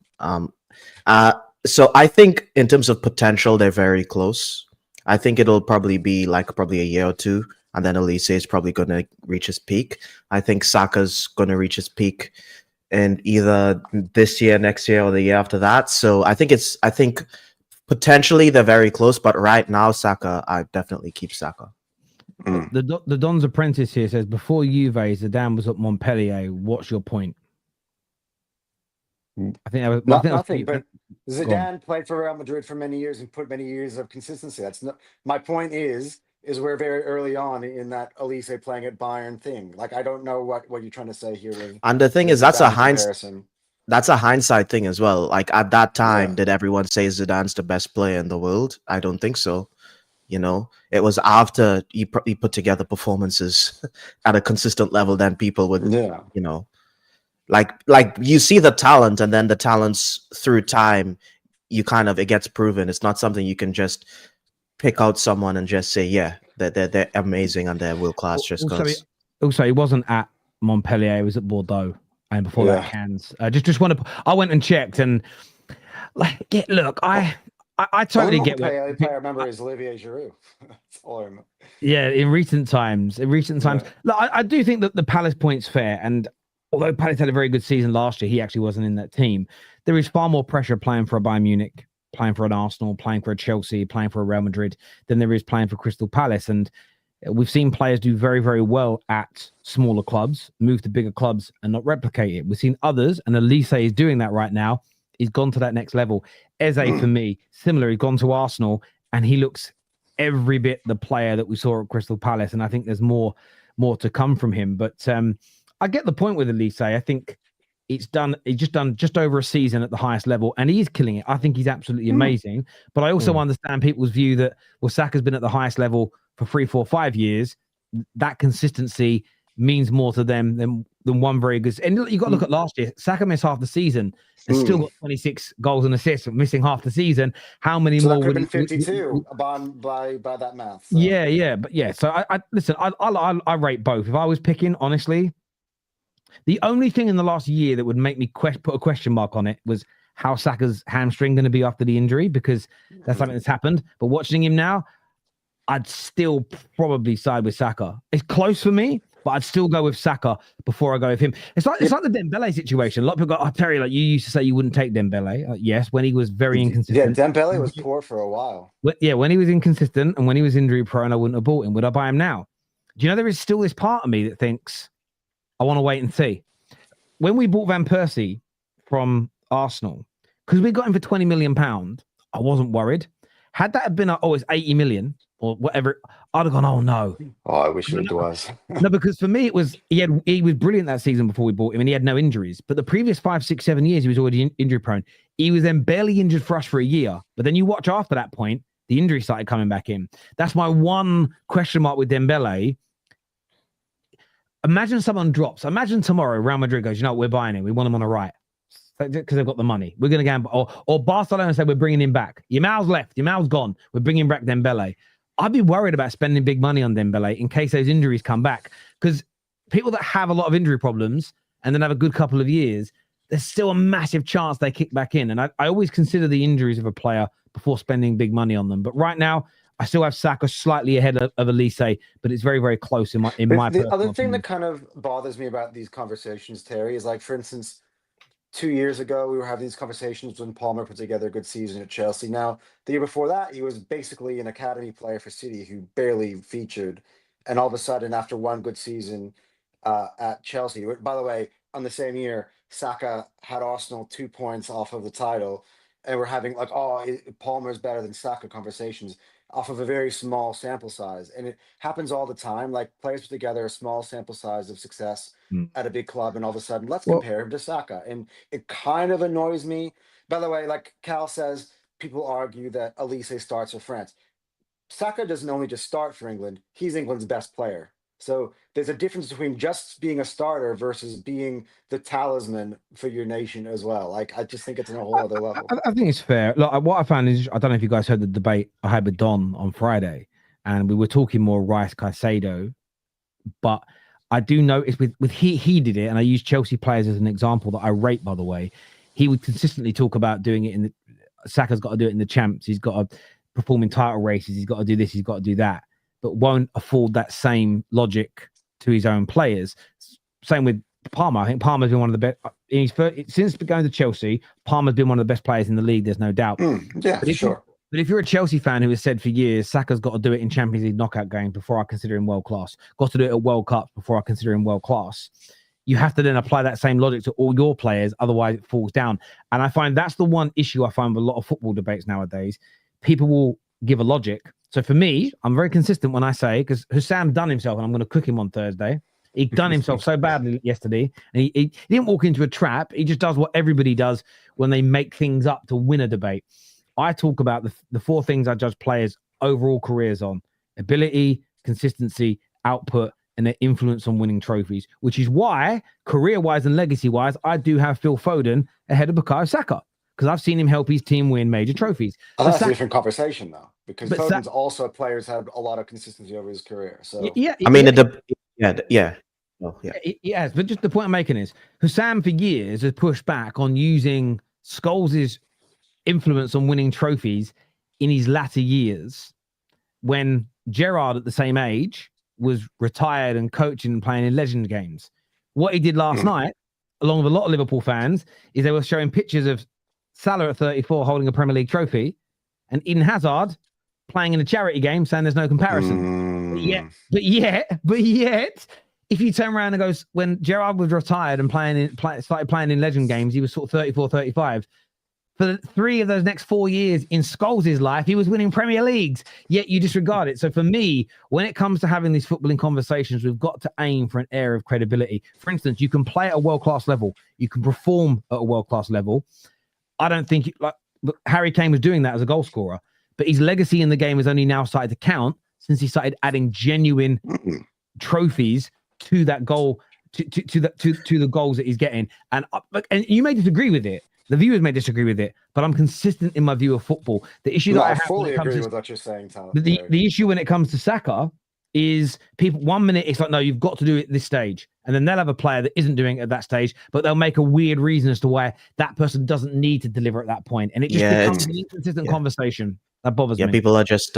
So I think in terms of potential, they're very close. I think it'll probably be probably a year or two, and then Olise is probably going to reach his peak. I think Saka's going to reach his peak in either this year, next year, or the year after that. So I think potentially they're very close, but right now, Saka, I definitely keep Saka. The Don's Apprentice here says, before Juve, Zidane was at Montpellier. What's your point? I think that was nothing. But Zidane played for Real Madrid for many years and put many years of consistency. That's not my point. Is we're very early on in that Olise playing at Bayern thing. Like, I don't know what you're trying to say here. And the thing is, that's a hindsight thing as well. Like, at that time, did everyone say Zidane's the best player in the world? I don't think so. You know, it was after he put together performances at a consistent level, then people would, you know, like you see the talent, and then the talents through time, it gets proven. It's not something you can just pick out someone and just say, yeah, they're amazing and they're world class just because. Also, he wasn't at Montpellier; he was at Bordeaux, and before that, Cannes. I went and checked, and look, I totally get what the player I remember is Olivier Giroud. That's all I remember. Yeah, in recent times. Look, I do think that the Palace point's fair, and although Palace had a very good season last year, he actually wasn't in that team. There is far more pressure playing for a Bayern Munich, playing for an Arsenal, playing for a Chelsea, playing for a Real Madrid than there is playing for Crystal Palace. And we've seen players do very, very well at smaller clubs, move to bigger clubs and not replicate it. We've seen others, and Olise is doing that right now. He's gone to that next level. Eze, for me, similar. He's gone to Arsenal, and he looks every bit the player that we saw at Crystal Palace. And I think there's more to come from him. But I get the point with Olise. I think he's just done just over a season at the highest level, and he's killing it. I think he's absolutely amazing. But I also understand people's view that, well, Saka's been at the highest level for 3, 4, 5 years. That consistency means more to them than one very good. And you got to look at last year. Saka missed half the season and still got 26 goals and assists, missing half the season. How many more would have been 52 by that math? So. Yeah. But yeah, so I listen, I rate both. If I was picking, honestly, the only thing in the last year that would make me put a question mark on it was how Saka's hamstring going to be after the injury, because that's something that's happened. But watching him now, I'd still probably side with Saka. It's close for me, but I'd still go with Saka before I go with him. It's like the Dembele situation. A lot of people go, Terry, like, you used to say you wouldn't take Dembele. Yes, when he was very inconsistent. Yeah, Dembele was poor for a while. When he was inconsistent and when he was injury prone, I wouldn't have bought him. Would I buy him now? Do you know there is still this part of me that thinks I want to wait and see. When we bought Van Persie from Arsenal, because we got him for £20 million, I wasn't worried. Had that been, it's 80 million or whatever, I'd have gone, oh no. Oh, I wish it was. No, because for me, it was, he was brilliant that season before we bought him, and he had no injuries. But the previous 5, 6, 7 years, he was already injury prone. He was then barely injured for us for a year. But then you watch after that point, the injury started coming back in. That's my one question mark with Dembele. Imagine someone drops. Imagine tomorrow Real Madrid goes, you know what, we're buying him. We want him on the right because they've got the money. We're going to gamble. Or Barcelona say we're bringing him back. Yamal's left. Yamal's gone. We're bringing back Dembele. I'd be worried about spending big money on Dembele in case those injuries come back, because people that have a lot of injury problems and then have a good couple of years, there's still a massive chance they kick back in. And I always consider the injuries of a player before spending big money on them. But right now, I still have Saka slightly ahead of Olise, but it's very, very close in my The other thing that kind of bothers me about these conversations, Terry, is like, for instance, 2 years ago, we were having these conversations when Palmer put together a good season at Chelsea. Now, the year before that, he was basically an academy player for City who barely featured. And all of a sudden, after one good season at Chelsea, by the way, on the same year, Saka had Arsenal 2 points off of the title. And we're having like, Palmer's better than Saka conversations off of a very small sample size. And it happens all the time. Like, players put together a small sample size of success at a big club, and all of a sudden, let's compare him to Saka. And it kind of annoys me. By the way, like Cal says, people argue that Olise starts for France. Saka doesn't only just start for England, he's England's best player. So there's a difference between just being a starter versus being the talisman for your nation as well. Like, I just think it's on a whole other level. I think it's fair. Look, what I found is, I don't know if you guys heard the debate I had with Don on Friday, and we were talking more Rice Caicedo, but I do notice with he did it, and I use Chelsea players as an example that I rate, by the way. He would consistently talk about doing it in the Saka's got to do it in the champs. He's got to perform in title races. He's got to do this. He's got to do that. But won't afford that same logic to his own players. Same with Palmer. I think Palmer's been one of the best. since going to Chelsea, Palmer's been one of the best players in the league. There's no doubt. Yeah, but sure. But if you're a Chelsea fan who has said for years, Saka's got to do it in Champions League knockout games before I consider him world class, got to do it at World Cups before I consider him world class, you have to then apply that same logic to all your players. Otherwise, it falls down. And I find that's the one issue I find with a lot of football debates nowadays. People will give a logic. So for me, I'm very consistent when I say, because Hussam done himself, and I'm going to cook him on Thursday. He done himself so badly yesterday, and he didn't walk into a trap. He just does what everybody does when they make things up to win a debate. I talk about the 4 things I judge players' overall careers on: ability, consistency, output, and their influence on winning trophies, which is why, career-wise and legacy-wise, I do have Phil Foden ahead of Bukayo Saka, because I've seen him help his team win major trophies. That's a different conversation, though, because Foden's also players had a lot of consistency over his career. So yeah, I mean, yes, but just the point I'm making is Hussam for years has pushed back on using Scholes' influence on winning trophies in his latter years, when Gerrard at the same age was retired and coaching and playing in legend games. What he did last night, along with a lot of Liverpool fans, is they were showing pictures of Salah at 34 holding a Premier League trophy and Eden Hazard playing in a charity game, saying there's no comparison. But yet, if you turn around and goes, when Gerrard was retired and started playing in legend games, he was sort of 34, 35. For 3 of those next 4 years in Scholes' life, he was winning Premier Leagues, yet you disregard it. So for me, when it comes to having these footballing conversations, we've got to aim for an air of credibility. For instance, you can play at a world-class level. You can perform at a world-class level. I don't think Harry Kane was doing that as a goal scorer, but his legacy in the game has only now started to count since he started adding genuine trophies to that goal, to the goals that he's getting. And you may disagree with it. The viewers may disagree with it, but I'm consistent in my view of football. The issue that I fully agree with what you're saying, Tom. The issue when it comes to Saka is people 1 minute it's like, no, you've got to do it at this stage, and then they'll have a player that isn't doing it at that stage, but they'll make a weird reason as to why that person doesn't need to deliver at that point, and it just becomes an inconsistent conversation that bothers me. People are just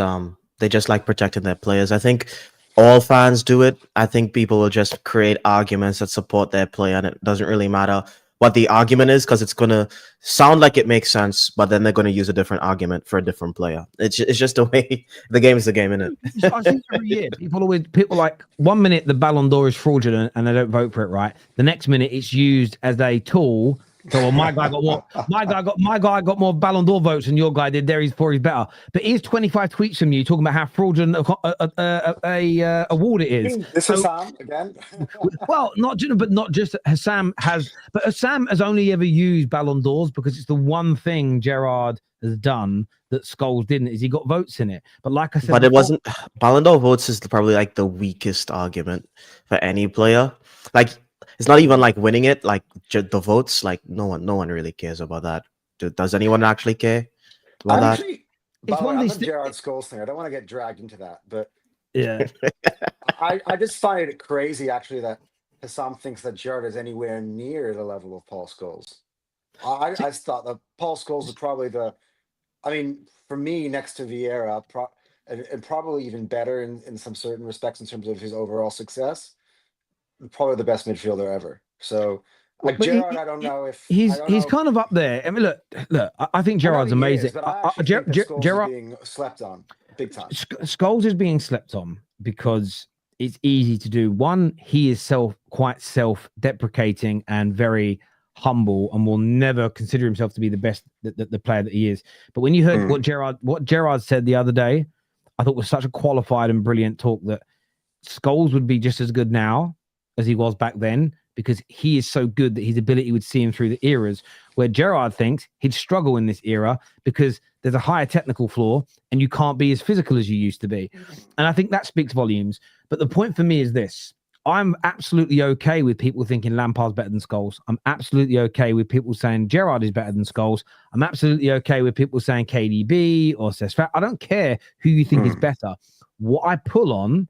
they just like protecting their players. I think all fans do it. I think people will just create arguments that support their player, and it doesn't really matter what the argument is, because it's going to sound like it makes sense, but then they're going to use a different argument for a different player. It's just the way the game is the game, isn't it? I think every year people like 1 minute the Ballon d'Or is fraudulent and they don't vote for it, right? The next minute it's used as a tool. So, well, my guy got more Ballon d'Or votes than your guy did. He's better. But here's 25 tweets from you talking about how fraudulent a award it is. This is Sam again. Well, not just Hussam has, but Hussam has only ever used Ballon d'Ors because it's the one thing Gerrard has done that Scholes didn't, is he got votes in it. But like I said, but it wasn't Ballon d'Or votes is probably like the weakest argument for any player. Like, it's not even like winning it, like the votes. Like no one really cares about that. Does anyone actually care about that? It's one of these Gerrard Scholes thing. I don't want to get dragged into that, but yeah, I just find it crazy actually that Hussam thinks that Gerrard is anywhere near the level of Paul Scholes. I thought that Paul Scholes is probably for me, next to Vieira, and probably even better in some certain respects in terms of his overall success. Probably the best midfielder ever. So, like Gerrard, I don't know if he's kind of up there. I mean, look. I think Gerrard's amazing. Gerrard being slept on big time. Scholes is being slept on because it's easy to do. One, he is quite self-deprecating and very humble, and will never consider himself to be the best, the player that he is. But when you heard what Gerrard said the other day, I thought was such a qualified and brilliant talk that Scholes would be just as good now as he was back then, because he is so good that his ability would see him through the eras, where Gerrard thinks he'd struggle in this era because there's a higher technical floor and you can't be as physical as you used to be. And I think that speaks volumes. But the point for me is this: I'm absolutely okay with people thinking Lampard's better than Scholes. I'm absolutely okay with people saying Gerrard is better than Scholes. I'm absolutely okay with people saying KDB or Cesc. I don't care who you think is better. What I pull on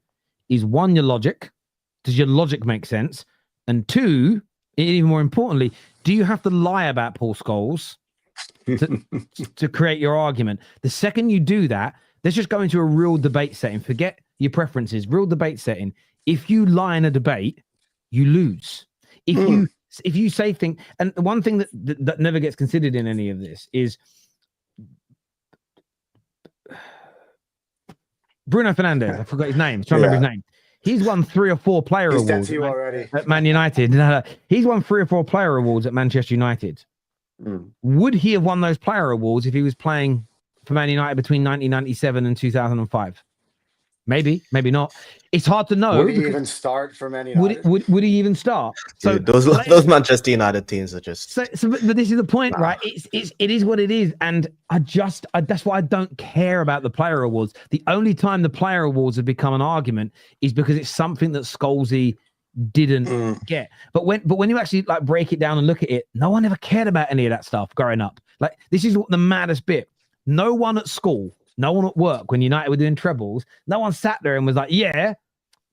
is, one, your logic. Does your logic make sense? And two, even more importantly, do you have to lie about Paul Scholes to create your argument? The second you do that, let's just go into a real debate setting. Forget your preferences. Real debate setting. If you lie in a debate, you lose. If you if you say things, and one thing that never gets considered in any of this is Bruno Fernandes. I forgot his name. I'm trying to remember his name. He's won 3 or 4 player awards at Man United. No, he's won 3 or 4 player awards at Manchester United. Would he have won those player awards if he was playing for Man United between 1997 and 2005? Maybe, maybe not. It's hard to know. Would he even start for Man United? Would he even start? So dude, those Manchester United teams are just. So but this is the point, right? It is what it is, and that's why I don't care about the player awards. The only time the player awards have become an argument is because it's something that Scholesy didn't get. But when you actually like break it down and look at it, no one ever cared about any of that stuff growing up. Like, this is what the maddest bit. No one at school. No one at work, when United were doing trebles, no one sat there and was like, yeah,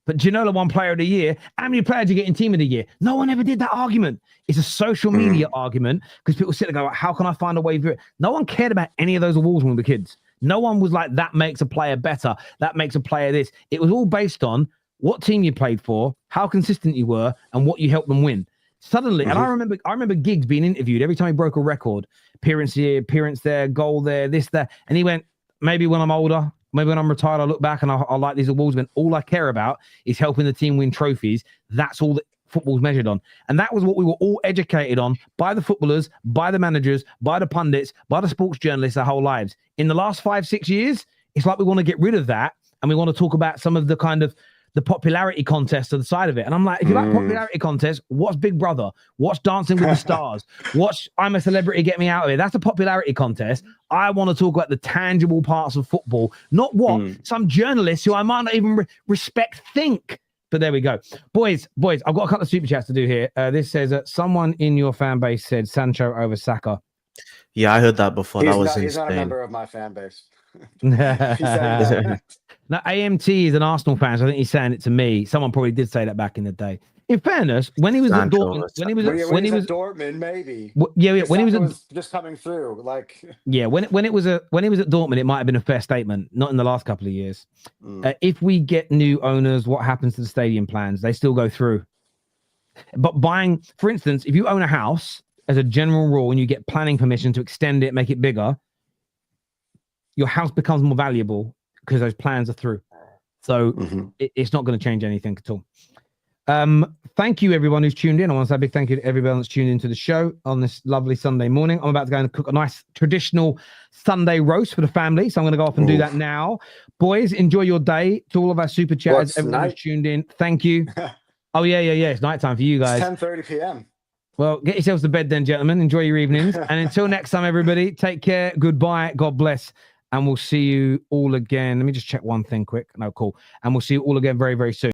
but Ginola won player of the year. How many players do you get in team of the year? No one ever did that argument. It's a social media argument because people sit there and go, how can I find a way through it? No one cared about any of those awards when we were kids. No one was like, that makes a player better. That makes a player this. It was all based on what team you played for, how consistent you were, and what you helped them win. Suddenly, and I remember Giggs being interviewed every time he broke a record, appearance here, appearance there, goal there, this, that. And he went, maybe when I'm older, maybe when I'm retired, I'll look back and I'll like these awards, but all I care about is helping the team win trophies. That's all that football's measured on. And that was what we were all educated on by the footballers, by the managers, by the pundits, by the sports journalists our whole lives. In the last 5-6 years, it's like we want to get rid of that and we want to talk about some of the kind of the popularity contest to the side of it. And I'm like, if you like popularity contests, watch Big Brother, watch Dancing with the Stars, watch I'm a Celebrity, Get Me Out of Here. That's a popularity contest. I want to talk about the tangible parts of football, not what some journalists who I might not even respect think. But there we go. Boys, I've got a couple of super chats to do here. This says someone in your fan base said Sancho over Saka. Yeah, I heard that before. He's not a member of my fan base. Now, AMT is an Arsenal fan, so I think he's saying it to me. Someone probably did say that back in the day. In fairness, when he was at Dortmund, when he was at Dortmund, maybe. When he was just coming through, like when he was at Dortmund, it might have been a fair statement. Not in the last couple of years. If we get new owners, what happens to the stadium plans? They still go through. But buying, for instance, if you own a house as a general rule and you get planning permission to extend it, make it bigger, your house becomes more valuable because those plans are through. So it's not going to change anything at all. Thank you, everyone who's tuned in. I want to say a big thank you to everyone that's tuned into the show on this lovely Sunday morning. I'm about to go and cook a nice traditional Sunday roast for the family. So I'm going to go off and do that now. Boys, enjoy your day. To all of our super chatters, everyone who's tuned in, thank you. Oh, yeah. It's nighttime for you guys. It's 10:30 p.m. Well, get yourselves to bed then, gentlemen. Enjoy your evenings. And until next time, everybody, take care. Goodbye. God bless. And we'll see you all again. Let me just check one thing quick. No, cool. And we'll see you all again very, very soon.